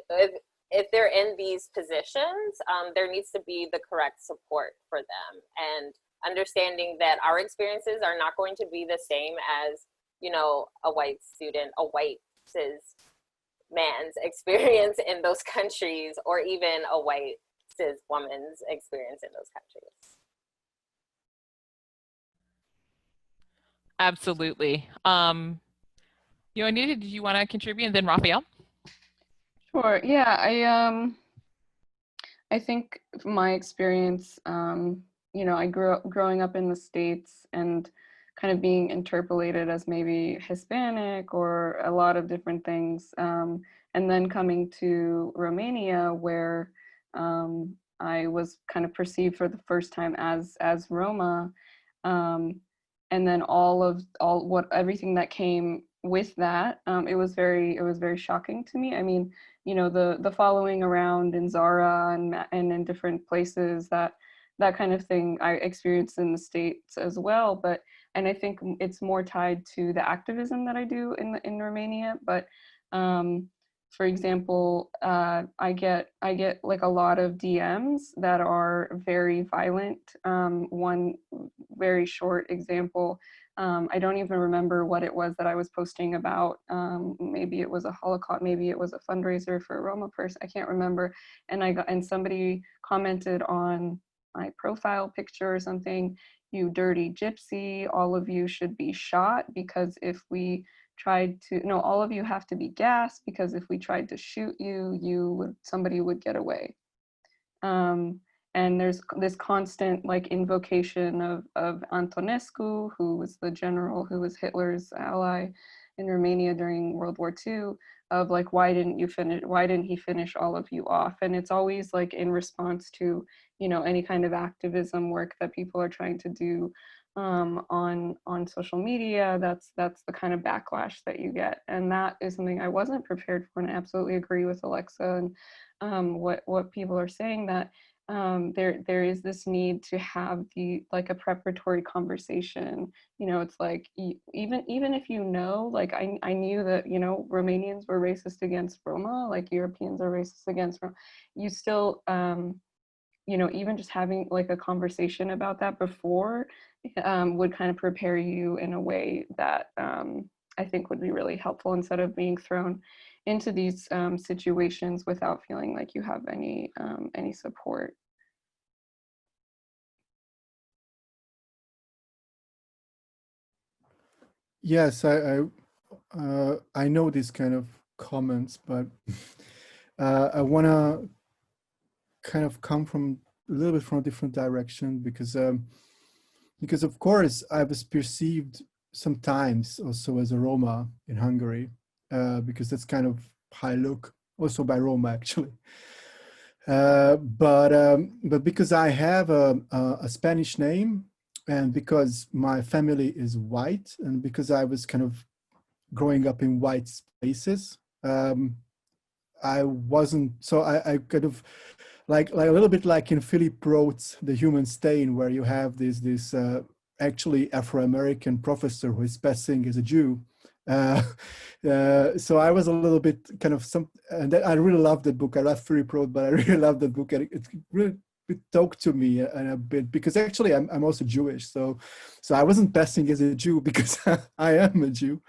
if they're in these positions, there needs to be the correct support for them, and understanding that our experiences are not going to be the same as, you know, a white student, a white cis man's experience in those countries, or even a white cis woman's experience in those countries. Absolutely. Joanida, did you want to contribute, and then Rafael? Sure. Yeah, I think my experience, you know, I growing up in the States and kind of being interpolated as maybe Hispanic or a lot of different things, and then coming to Romania where I was kind of perceived for the first time as Roma, and then everything that came with that, it was very shocking to me. I mean, you know, the following around in Zara and in different places, that kind of thing I experienced in the States as well. But and I think it's more tied to the activism that I do in Romania. But for example, I get like a lot of DMs that are very violent. One very short example. I don't even remember what it was that I was posting about. Maybe it was a Holocaust, maybe it was a fundraiser for a Roma person. I can't remember. And somebody commented on my profile picture or something, "You dirty gypsy, all of you should be shot because if we tried to, no, all of you have to be gassed because if we tried to shoot you, somebody would get away." And there's this constant like invocation of Antonescu, who was the general who was Hitler's ally in Romania during World War II, of like, why didn't he finish all of you off? And it's always like in response to, you know, any kind of activism work that people are trying to do on social media. That's the kind of backlash that you get, and that is something I wasn't prepared for. And I absolutely agree with Alexa and what people are saying, that there is this need to have a preparatory conversation. You know, it's like even if you know, like I knew that, you know, Romanians were racist against Roma, like Europeans are racist against Roma. You still you know, even just having like a conversation about that before would kind of prepare you in a way that I think would be really helpful, instead of being thrown into these situations without feeling like you have any support. Yes, I I know these kind of comments, but I want to kind of come from a little bit from a different direction because of course I was perceived sometimes also as a Roma in Hungary, because that's kind of how I look, also by Roma actually. But because I have a Spanish name, and because my family is white, and because I was kind of growing up in white spaces, I wasn't, so I kind of like a little bit like in Philip Roth's The Human Stain, where you have this actually Afro-American professor who is passing as a Jew. Uh, so I was a little bit kind of and I really loved that book. I love Philip Roth, but I really loved that book, and it really talked to me a bit, because actually I'm also Jewish. So I wasn't passing as a Jew because I am a Jew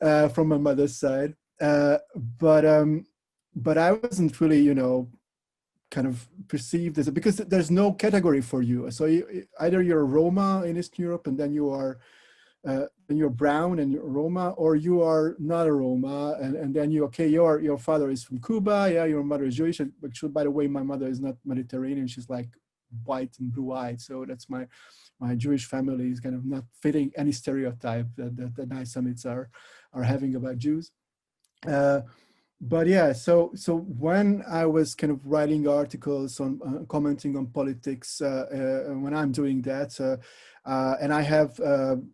from my mother's side. But I wasn't really, kind of perceived as because there's no category for you. So either you're a Roma in Eastern Europe, and then you're brown and you're Roma, or you are not a Roma, and then your father is from Cuba, yeah, your mother is Jewish. Actually, by the way, my mother is not Mediterranean; she's like white and blue-eyed. So that's my Jewish family is kind of not fitting any stereotype that the anti-Semites are having about Jews. But yeah, so when I was kind of writing articles on commenting on politics, when I'm doing that, and I have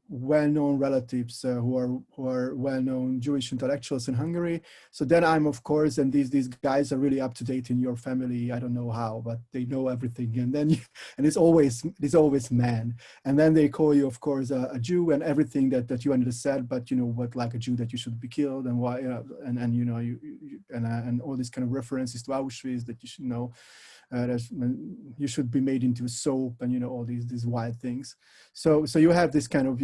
well-known relatives who are well-known Jewish intellectuals in Hungary. So then I'm, of course, and these guys are really up to date in your family. I don't know how, but they know everything. And then and it's always man. And then they call you, of course, a Jew, and everything that Joanida said, but what, like a Jew, that you should be killed, and why, and and all these kind of references to Auschwitz that you should know. You should be made into a soap, and all these wild things. So you have this kind of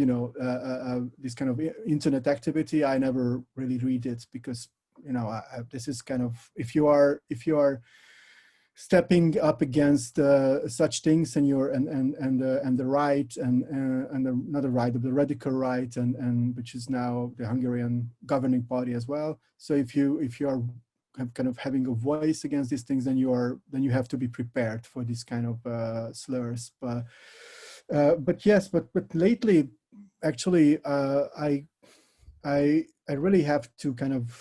this kind of internet activity. I never really read it because this is kind of, if you are stepping up against such things, and you're and the right and not the right, but the radical right, and which is now the Hungarian governing party as well. So if you are kind of having a voice against these things, then you have to be prepared for these kind of slurs. But yes, but lately, actually, I really have to kind of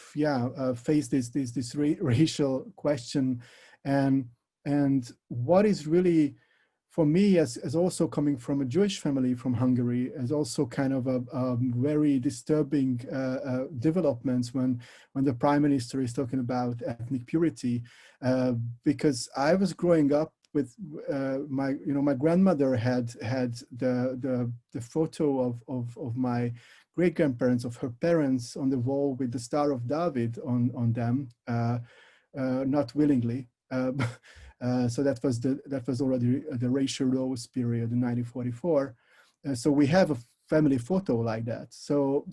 face this racial question, and what is really, for me, as also coming from a Jewish family from Hungary, as also kind of a very disturbing developments when the Prime Minister is talking about ethnic purity, because I was growing up with my grandmother had the photo of my great grandparents, of her parents, on the wall with the Star of David on them, not willingly. So that was already the racial rose period in 1944. So we have a family photo like that. So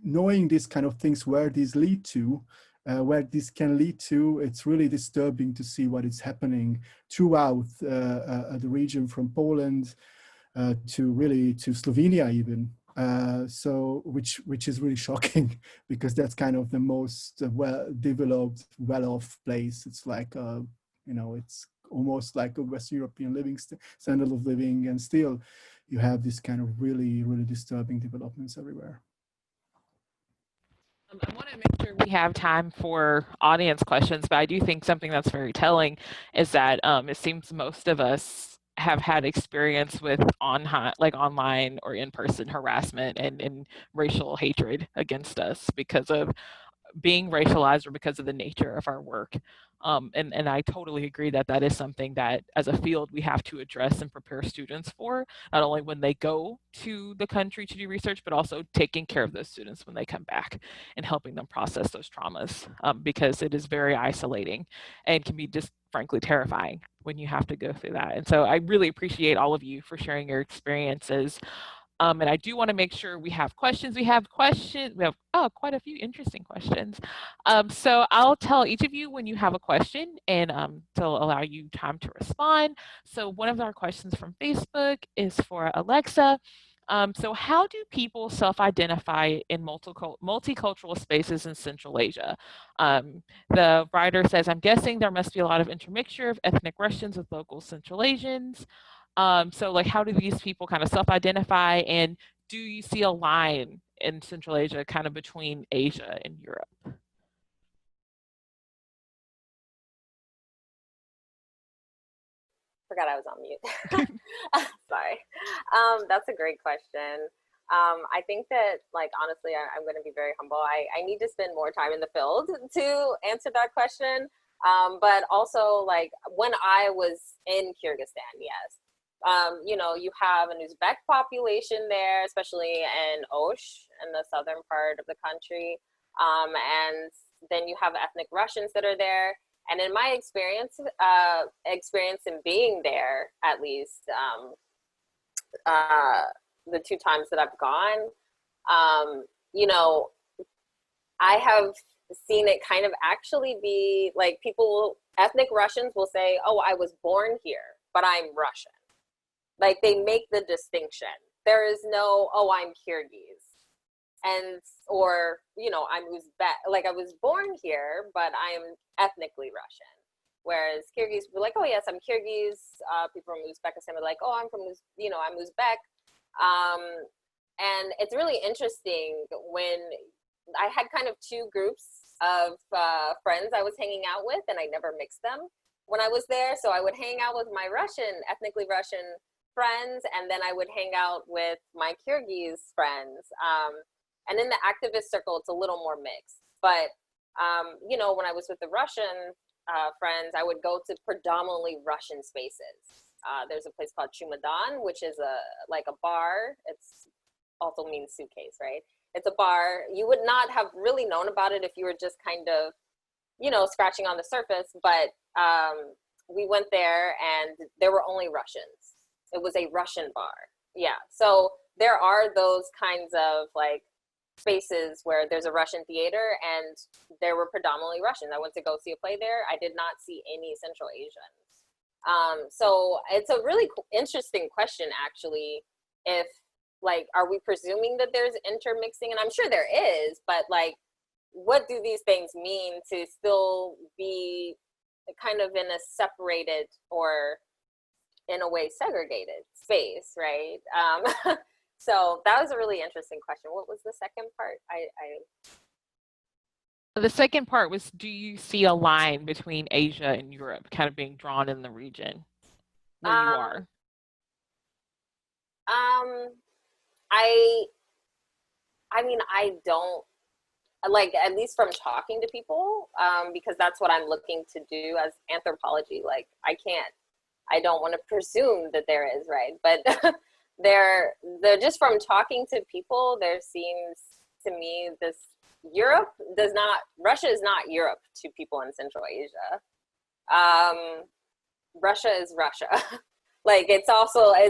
knowing these kind of things, where these lead to, where this can lead to, it's really disturbing to see what is happening throughout the region, from Poland to Slovenia even. So which is really shocking, because that's kind of the most well-developed, well-off place. It's like it's almost like a West European standard of living, and still you have this kind of really, really disturbing developments everywhere. I want to make sure we have time for audience questions, but I do think something that's very telling is that it seems most of us have had experience with online or in-person harassment and racial hatred against us because of being racialized or because of the nature of our work. And I totally agree that is something that as a field we have to address and prepare students for, not only when they go to the country to do research, but also taking care of those students when they come back and helping them process those traumas, because it is very isolating and can be just frankly terrifying when you have to go through that. And so I really appreciate all of you for sharing your experiences. And I do want to make sure we have questions. We have quite a few interesting questions. So I'll tell each of you when you have a question, and to allow you time to respond. So one of our questions from Facebook is for Alexa. So how do people self-identify in multicultural spaces in Central Asia? The writer says, I'm guessing there must be a lot of intermixture of ethnic Russians with local Central Asians. So like, how do these people kind of self-identify, and do you see a line in Central Asia kind of between Asia and Europe? Forgot I was on mute. Sorry. That's a great question. I think that, like, honestly, I'm going to be very humble. I need to spend more time in the field to answer that question. But also, like, when I was in Kyrgyzstan, yes, you know, you have an Uzbek population there, especially in Osh, in the southern part of the country. And then you have ethnic Russians that are there. And in my experience in being there, at least the 2 times that I've gone, you know, I have seen it kind of actually be like ethnic Russians will say, oh, I was born here, but I'm Russian. Like, they make the distinction. There is no, oh, I'm Kyrgyz. And, or, you know, I'm Uzbek, like, I was born here, but I am ethnically Russian. Whereas Kyrgyz were like, oh yes, I'm Kyrgyz. People from Uzbekistan were like, oh, I'm from, you know, I'm Uzbek. And it's really interesting when I had kind of 2 groups of friends I was hanging out with, and I never mixed them when I was there. So I would hang out with my ethnically Russian friends, and then I would hang out with my Kyrgyz friends. And in the activist circle, it's a little more mixed. But, you know, when I was with the Russian friends, I would go to predominantly Russian spaces. There's a place called Chumadan, which is like a bar. It's also means suitcase, right? It's a bar. You would not have really known about it if you were just kind of, you know, scratching on the surface. But we went there, and there were only Russians. It was a Russian bar. Yeah. So there are those kinds of, like, spaces where there's a Russian theater, and there were predominantly Russians. I went to go see a play there. I did not see any Central Asians. So it's a really interesting question, actually, if, like, are we presuming that there's intermixing? And I'm sure there is, but, like, what do these things mean to still be kind of in a separated, or in a way segregated space, right? So that was a really interesting question. What was the second part? The second part was, do you see a line between Asia and Europe kind of being drawn in the region where you are? I mean, I don't, like, at least from talking to people, because that's what I'm looking to do as anthropology. Like, I don't want to presume that there is, right? But they're just from talking to people, there seems to me Russia is not Europe to people in Central Asia. Russia is Russia. Like, it's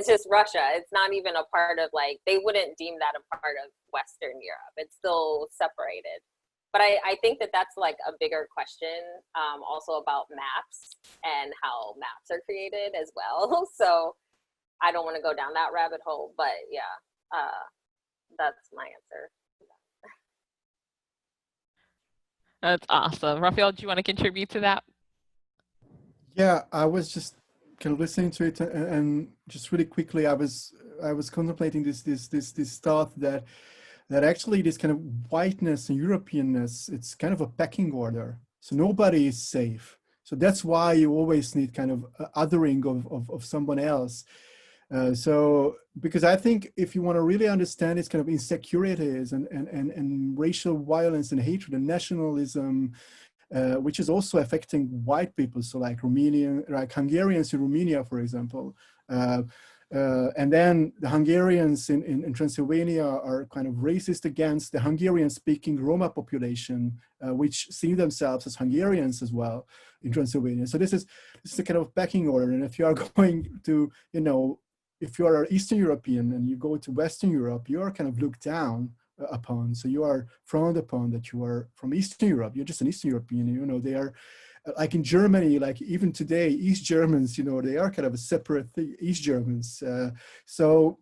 just Russia. It's not even a part of, like, they wouldn't deem that a part of Western Europe. It's still separated. But I think that that's, like, a bigger question, also about maps and how maps are created as well. So I don't want to go down that rabbit hole, but yeah, that's my answer. That's awesome. Rafael, do you want to contribute to that? Yeah, I was just kind of listening to it, and just really quickly, I was contemplating this thought that actually this kind of whiteness and Europeanness, it's kind of a pecking order. So nobody is safe. So that's why you always need kind of othering of someone else. So, because I think if you want to really understand its kind of insecurities and racial violence and hatred and nationalism, which is also affecting white people, so like Hungarians in Romania, for example, and then the Hungarians in Transylvania are kind of racist against the Hungarian-speaking Roma population, which see themselves as Hungarians as well in Transylvania. So this is a kind of pecking order, and if you are going to, you know, if you are Eastern European and you go to Western Europe, you are kind of looked down upon. So you are frowned upon that you are from Eastern Europe. You're just an Eastern European. You know, they are like in Germany, like even today, East Germans, you know, they are kind of a separate East Germans. So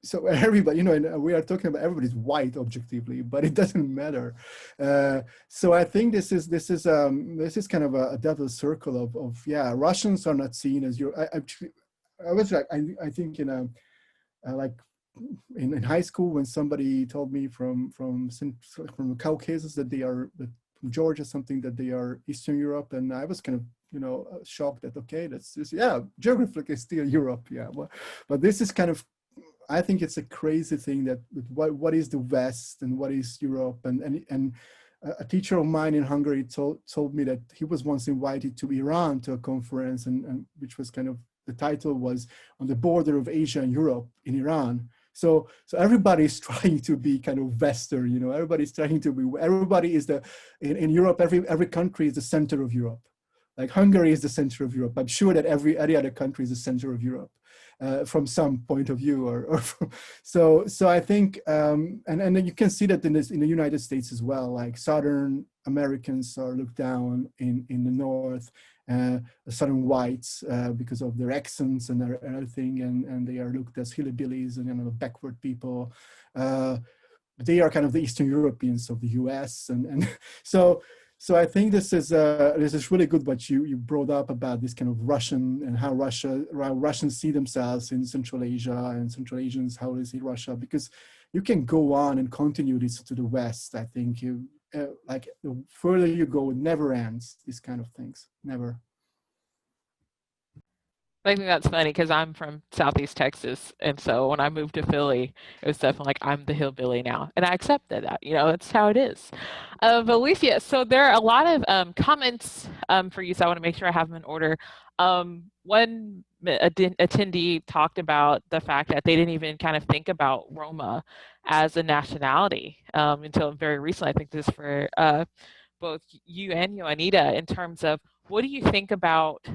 so everybody, you know, and we are talking about everybody's white objectively, but it doesn't matter. So I think this is kind of a devil's circle of yeah, Russians are not seen as your. I was like, I think in a like in high school when somebody told me from the Caucasus that they are from Georgia, something that they are Eastern Europe, and I was kind of, you know, shocked that okay, that's just, yeah, geographically still Europe, yeah, but this is kind of, I think it's a crazy thing that what is the West and what is Europe, and a teacher of mine in Hungary told me that he was once invited to Iran to a conference, and which was kind of, the title was on the border of Asia and Europe in Iran. So everybody's trying to be kind of Western, you know, everybody is in Europe, every country is the center of Europe. Like Hungary is the center of Europe. I'm sure that every other country is the center of Europe. From some point of view, so I think, and then you can see that in the United States as well. Like Southern Americans are looked down in the North, Southern whites because of their accents and everything, and they are looked as hillbillies and, you know, backward people. They are kind of the Eastern Europeans of the U.S. and so I think this is really good what you brought up about this kind of Russian and how Russians see themselves in Central Asia, and Central Asians how they see Russia, because you can go on and continue this to the West. I think like the further you go, it never ends. These kind of things, never. I think that's funny because I'm from Southeast Texas, and so when I moved to Philly, it was definitely like I'm the hillbilly now, and I accepted that. You know, that's how it is. But Alicia, so there are a lot of comments for you, so I want to make sure I have them in order. One attendee talked about the fact that they didn't even kind of think about Roma as a nationality until very recently. I think this is for both you and Joanida in terms of what do you think about,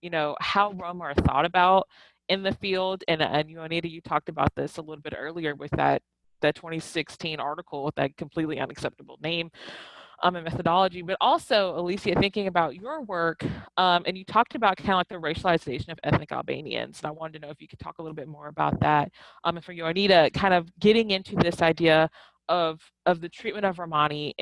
you know, how Roma are thought about in the field, and Joanida, you talked about this a little bit earlier with that 2016 article with that completely unacceptable name and methodology, but also Alicia, thinking about your work, and you talked about kind of like the racialization of ethnic Albanians, and I wanted to know if you could talk a little bit more about that, and for Joanida, kind of getting into this idea of the treatment of Romani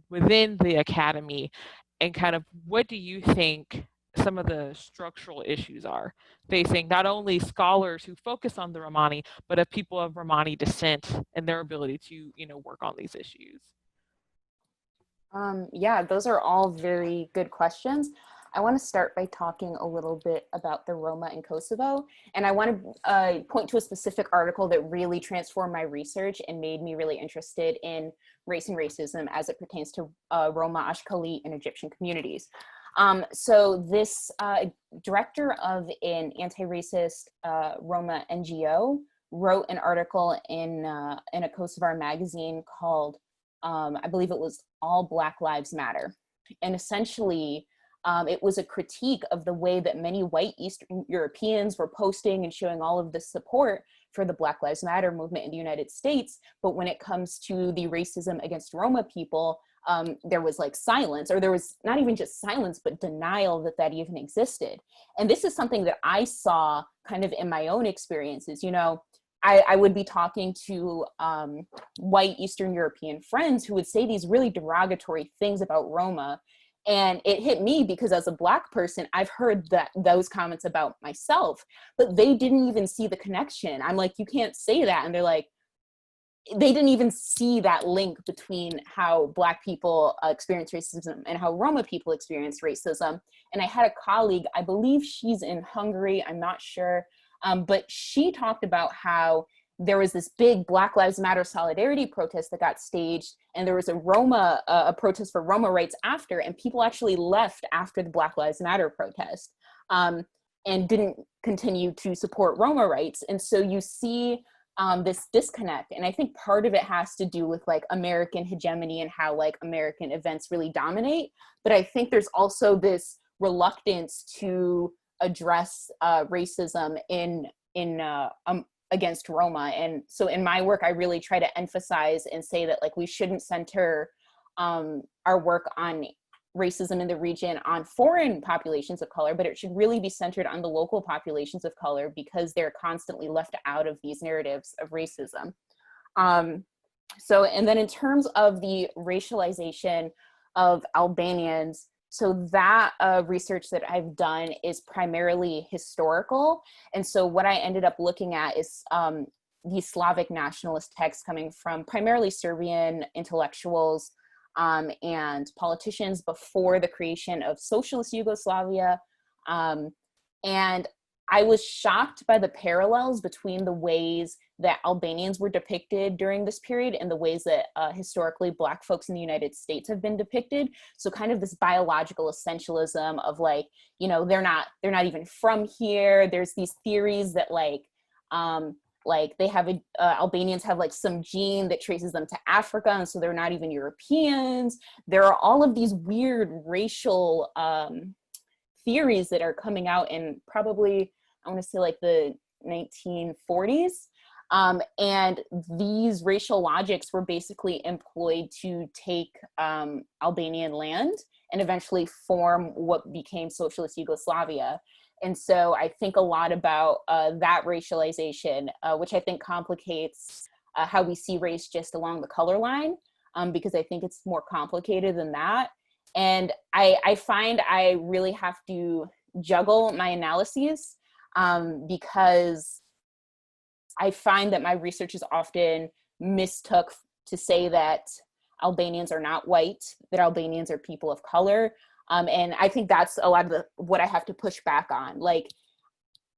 within the academy, and kind of what do you think some of the structural issues are facing not only scholars who focus on the Romani, but of people of Romani descent and their ability to, you know, work on these issues? Yeah, those are all very good questions. I want to start by talking a little bit about the Roma in Kosovo. And I want to point to a specific article that really transformed my research and made me really interested in race and racism as it pertains to Roma, Ashkali, and Egyptian communities. So this director of an anti-racist Roma NGO wrote an article in a Kosovar magazine called, I believe it was All Black Lives Matter. And essentially, it was a critique of the way that many white Eastern Europeans were posting and showing all of the support for the Black Lives Matter movement in the United States. But when it comes to the racism against Roma people, there was like silence, or there was not even just silence, but denial that even existed. And this is something that I saw kind of in my own experiences. You know, I would be talking to white Eastern European friends who would say these really derogatory things about Roma. And it hit me because as a Black person, I've heard those comments about myself, but they didn't even see the connection. I'm like, you can't say that. And they're like, they didn't even see that link between how Black people experience racism and how Roma people experience racism. And I had a colleague, I believe she's in Hungary, I'm not sure, but she talked about how there was this big Black Lives Matter solidarity protest that got staged, and there was a protest for Roma rights after, and people actually left after the Black Lives Matter protest and didn't continue to support Roma rights. And so you see this disconnect. And I think part of it has to do with like American hegemony and how like American events really dominate. But I think there's also this reluctance to address racism against Roma. And so in my work, I really try to emphasize and say that like we shouldn't center our work on racism in the region on foreign populations of color, but it should really be centered on the local populations of color because they're constantly left out of these narratives of racism. So, and then in terms of the racialization of Albanians, so that research that I've done is primarily historical. And so what I ended up looking at is these Slavic nationalist texts coming from primarily Serbian intellectuals and politicians before the creation of socialist Yugoslavia. And I was shocked by the parallels between the ways that Albanians were depicted during this period and the ways that historically Black folks in the United States have been depicted. So kind of this biological essentialism of like, you know, they're not even from here. There's these theories that like they have Albanians have like some gene that traces them to Africa, and so they're not even Europeans. There are all of these weird racial theories that are coming out in probably, I want to say like the 1940s. And these racial logics were basically employed to take Albanian land and eventually form what became socialist Yugoslavia. And so I think a lot about that racialization, which I think complicates how we see race just along the color line, because I think it's more complicated than that. And I find I really have to juggle my analyses because I find that my research is often mistook to say that Albanians are not white, that Albanians are people of color. And I think that's a lot of what I have to push back on. Like,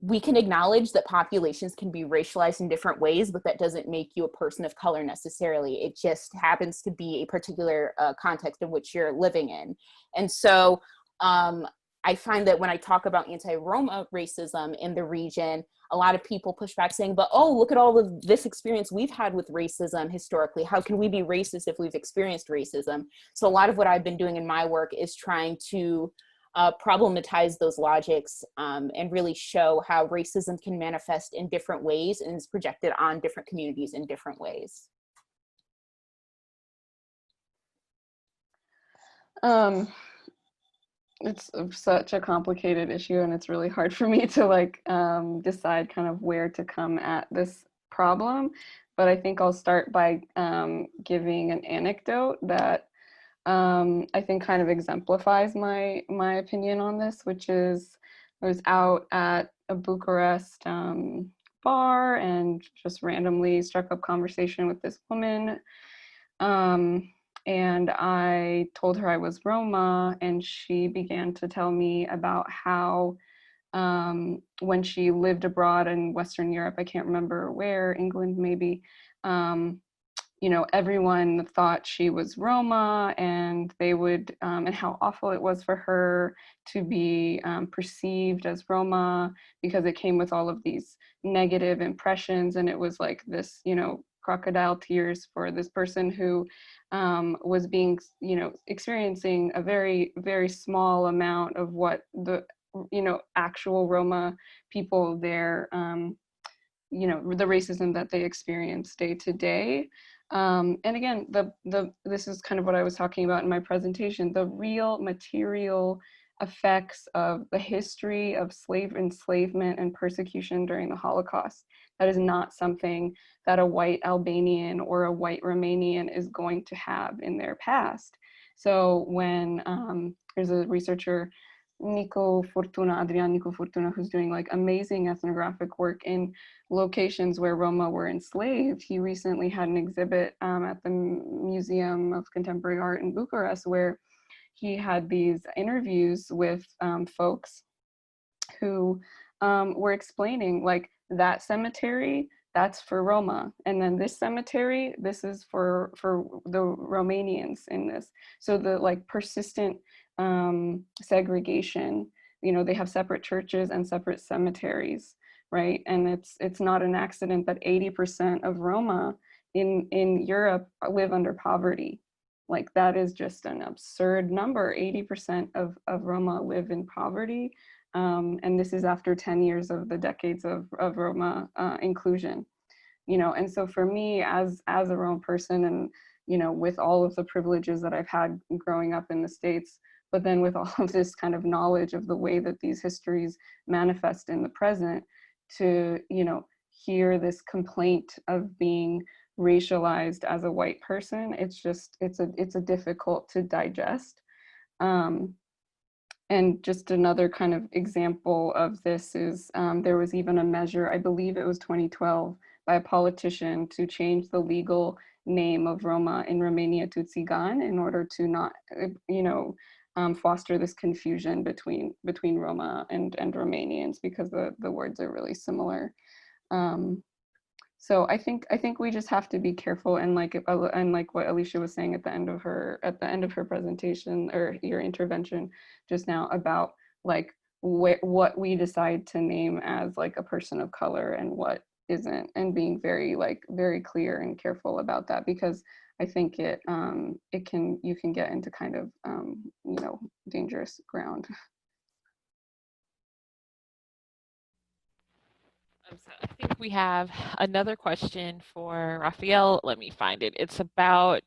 we can acknowledge that populations can be racialized in different ways, but that doesn't make you a person of color necessarily. It just happens to be a particular context in which you're living in. And so I find that when I talk about anti-Roma racism in the region, a lot of people push back saying, but oh, look at all of this experience we've had with racism historically. How can we be racist if we've experienced racism? So a lot of what I've been doing in my work is trying to problematize those logics and really show how racism can manifest in different ways and is projected on different communities in different ways. It's such a complicated issue, and it's really hard for me to like decide kind of where to come at this problem. But I think I'll start by giving an anecdote that I think kind of exemplifies my opinion on this, which is I was out at a Bucharest bar and just randomly struck up conversation with this woman. And I told her I was Roma, and she began to tell me about how when she lived abroad in Western Europe, I can't remember where, England maybe, you know, everyone thought she was Roma, and they would, and how awful it was for her to be perceived as Roma because it came with all of these negative impressions. And it was like this, you know, crocodile tears for this person who was being, you know, experiencing a very, very small amount of what the, you know, actual Roma people there, you know, the racism that they experience day to day. And again, this is kind of what I was talking about in my presentation, the real material effects of the history of enslavement and persecution during the Holocaust. That is not something that a white Albanian or a white Romanian is going to have in their past. So when there's a researcher, Adrian Nico Fortuna, who's doing like amazing ethnographic work in locations where Roma were enslaved. He recently had an exhibit at the Museum of Contemporary Art in Bucharest where he had these interviews with folks who were explaining like that cemetery, that's for Roma. And then this cemetery, this is for the Romanians in this. So the like persistent segregation, you know, they have separate churches and separate cemeteries, right? And it's not an accident that 80% of Roma in Europe live under poverty. Like that is just an absurd number. 80% of Roma live in poverty. And this is after 10 years of the decades of Roma inclusion, you know. And so for me as a Roma person, and, you know, with all of the privileges that I've had growing up in the States, but then with all of this kind of knowledge of the way that these histories manifest in the present, to, you know, hear this complaint of being racialized as a white person, it's just, it's a difficult to digest. And just another kind of example of this is there was even a measure, I believe it was 2012, by a politician to change the legal name of Roma in Romania to Tsigan in order to not, you know, foster this confusion between Roma and Romanians, because the words are really similar. So I think we just have to be careful, and like what Alicia was saying at the end of her presentation, or your intervention just now, about like what we decide to name as like a person of color and what isn't, and being very clear and careful about that, because I think you can get into kind of you know, dangerous ground. So I think we have another question for Rafael. Let me find it. It's about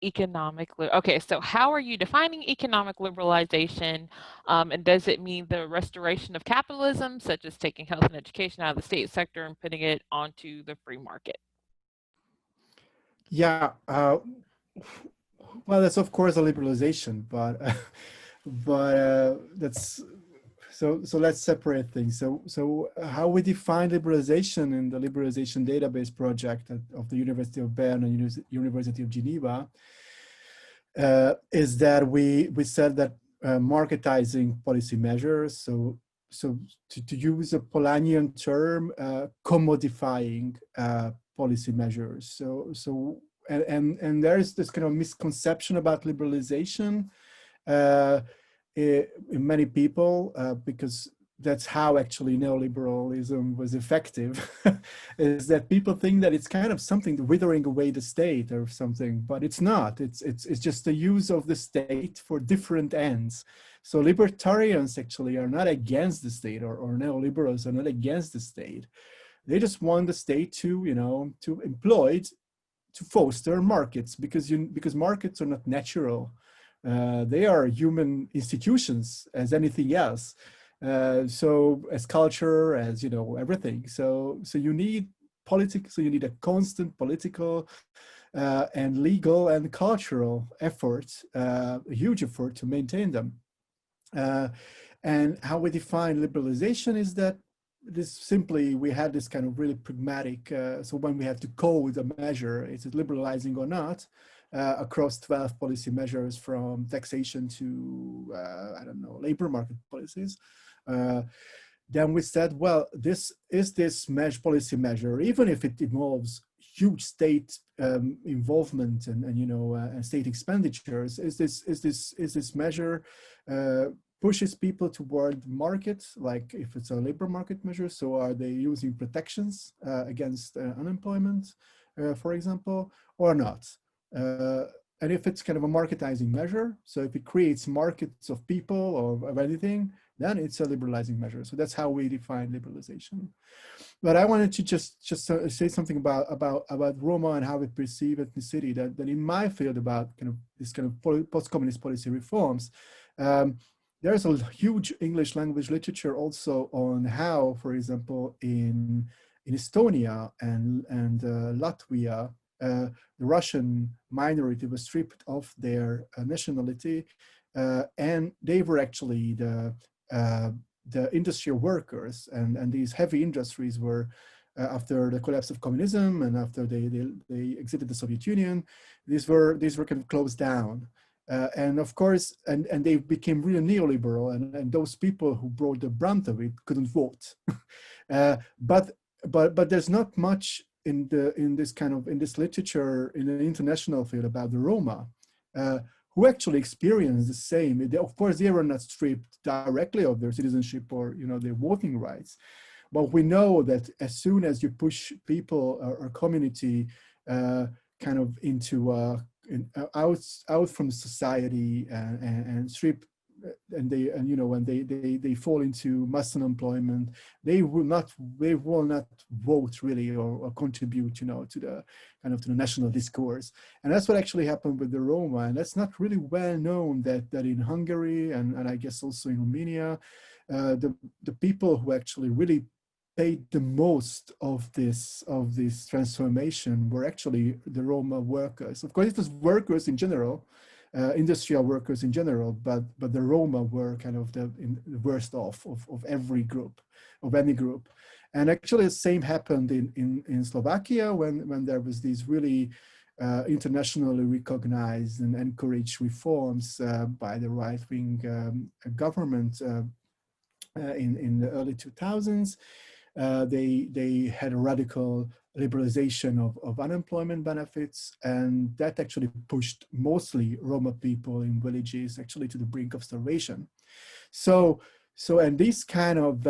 okay, so how are you defining economic liberalization? And does it mean the restoration of capitalism, such as taking health and education out of the state sector and putting it onto the free market? Yeah, well, that's of course a liberalization, but that's so let's separate things. So how we define liberalization in the liberalization database project of the University of Bern and University of Geneva is that we said that marketizing policy measures, so to use a Polanyian term, commodifying policy measures. And there's this kind of misconception about liberalization in many people, because that's how actually neoliberalism was effective, is that people think that it's kind of something withering away the state or something, but it's not. It's just the use of the state for different ends. So libertarians actually are not against the state, or neoliberals are not against the state. They just want the state to, you know, to employ to foster markets, because markets are not natural. They are human institutions as anything else. So as culture, as, you know, everything. So you need politics. So you need a constant political and legal and cultural effort, a huge effort to maintain them. And how we define liberalization is that we had this kind of really pragmatic, so when we have to code a measure, is it liberalizing or not, across 12 policy measures, from taxation to, I don't know, labor market policies. Then we said, well, this policy measure, even if it involves huge state involvement and you know, and state expenditures, is this measure pushes people toward markets, like if it's a labor market measure, so are they using protections against unemployment, for example, or not? And if it's kind of a marketizing measure, so if it creates markets of people or of anything, then it's a liberalizing measure. So that's how we define liberalization. But I wanted to just say something about Roma and how we perceive ethnicity. That in my field, about kind of this kind of post-communist policy reforms, there's a huge English language literature also on how, for example, in Estonia and Latvia, the Russian minority was stripped of their nationality, and they were actually the industrial workers, and these heavy industries were, after the collapse of communism and after they exited the Soviet Union, these were kind of closed down. And of course, and they became really neoliberal, and those people who brought the brunt of it couldn't vote. But there's not much in this literature in an international field about the Roma, who actually experienced the same. Of course, they were not stripped directly of their citizenship or, you know, their voting rights, but we know that as soon as you push people or community kind of into out from society and strip when they fall into mass unemployment, they will not vote really or contribute to the kind of to the national discourse. And that's what actually happened with the Roma. And that's not really well known that in Hungary and I guess also in Romania, the people who actually really paid the most of this transformation were actually the Roma workers. Of course, it was workers in general, industrial workers in general, but the Roma were kind of the worst off of every group, of any group. And actually the same happened in Slovakia when there was these really internationally recognized and encouraged reforms by the right-wing government in the early 2000s. They had a radical liberalization of unemployment benefits, and that actually pushed mostly Roma people in villages actually to the brink of starvation. So and these kind of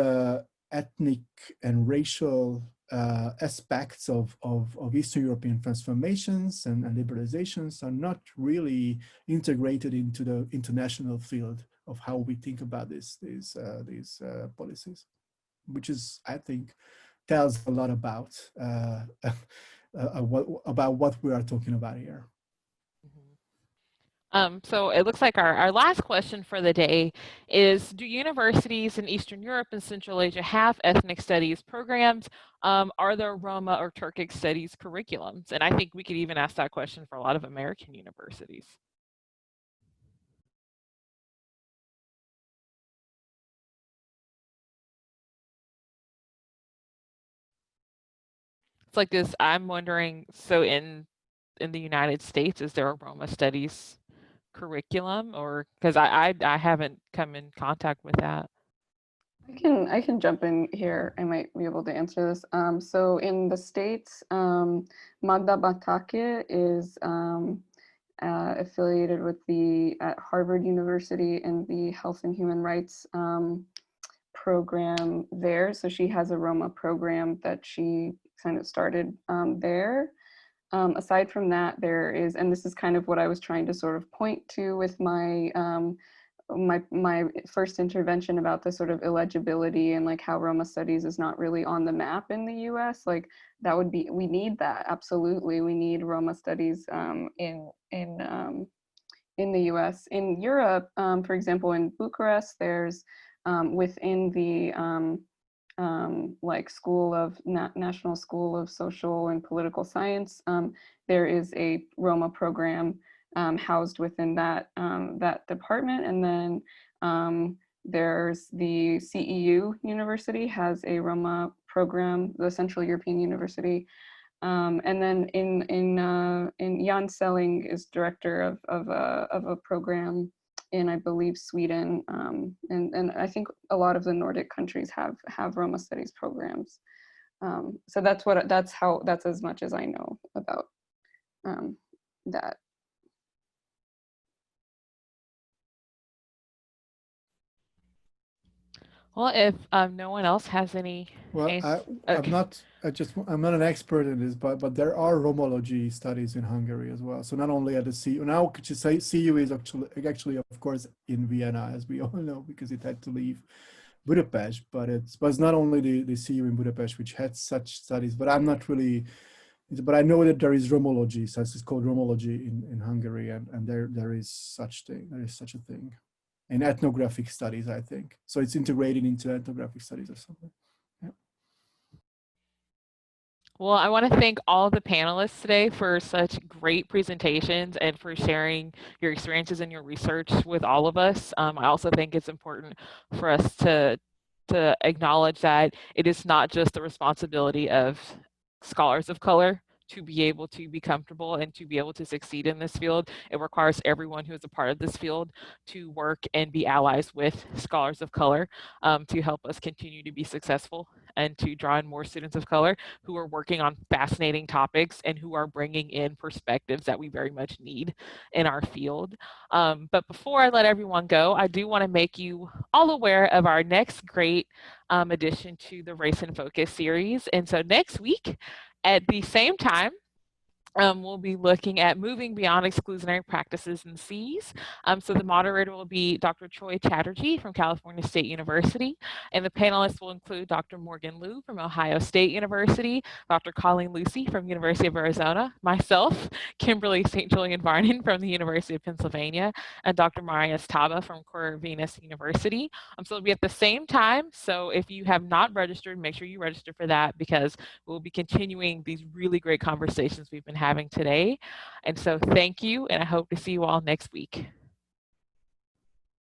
ethnic and racial aspects of Eastern European transformations and liberalizations are not really integrated into the international field of how we think about these policies, which is, I think, tells a lot about what we are talking about here. So it looks like our last question for the day is, do universities in Eastern Europe and Central Asia have ethnic studies programs? Are there Roma or Turkic studies curriculums? And I think we could even ask that question for a lot of American universities. It's like this, I'm wondering, so in the United States, is there a Roma studies curriculum? Or because I haven't come in contact with that. I can jump in here. I might be able to answer this. So in the States, Magda Batake is affiliated with at Harvard University in the Health and Human Rights program there. So she has a Roma program that she kind of started there. Aside from that, there is, and this is kind of what I was trying to sort of point to with my my first intervention about the sort of illegibility and like how Roma studies is not really on the map in the US. Like that would be, we need that, absolutely. We need Roma studies in the US. In Europe, for example, in Bucharest, there's within the like National School of Social and Political Science, there is a Roma program housed within that department. And then there's the CEU University has a Roma program, the Central European University. And then in Jan Selling is director of a program in, I believe, Sweden, and I think a lot of the Nordic countries have Roma studies programs. So that's as much as I know about that. Well, if no one else has any. Well, I'm not an expert in this, but there are Romology studies in Hungary as well. So not only at the CU, now could you say CU is actually of course in Vienna, as we all know, because it had to leave Budapest. But it's not only the CU in Budapest which had such studies, but I'm not really. But I know that there is Romology, so it's called Romology in Hungary, and there is such a thing. In ethnographic studies, I think. So it's integrated into ethnographic studies or something. Yeah. Well, I want to thank all the panelists today for such great presentations and for sharing your experiences and your research with all of us. I also think it's important for us to acknowledge that it is not just the responsibility of scholars of color to be able to be comfortable and to be able to succeed in this field. It requires everyone who is a part of this field to work and be allies with scholars of color to help us continue to be successful and to draw in more students of color who are working on fascinating topics and who are bringing in perspectives that we very much need in our field. But before I let everyone go, I do want to make you all aware of our next great addition to the Race and Focus series. And so next week, at the same time, We'll be looking at moving beyond exclusionary practices in Cs. So the moderator will be Dr. Troy Chatterjee from California State University, and the panelists will include Dr. Morgan Liu from Ohio State University, Dr. Colleen Lucy from University of Arizona, myself, Kimberly St. Julian Varnon from the University of Pennsylvania, and Dr. Marius Taba from Corvinus University. So it'll be at the same time. So if you have not registered, make sure you register for that, because we'll be continuing these really great conversations we've been having today. And so thank you, and I hope to see you all next week.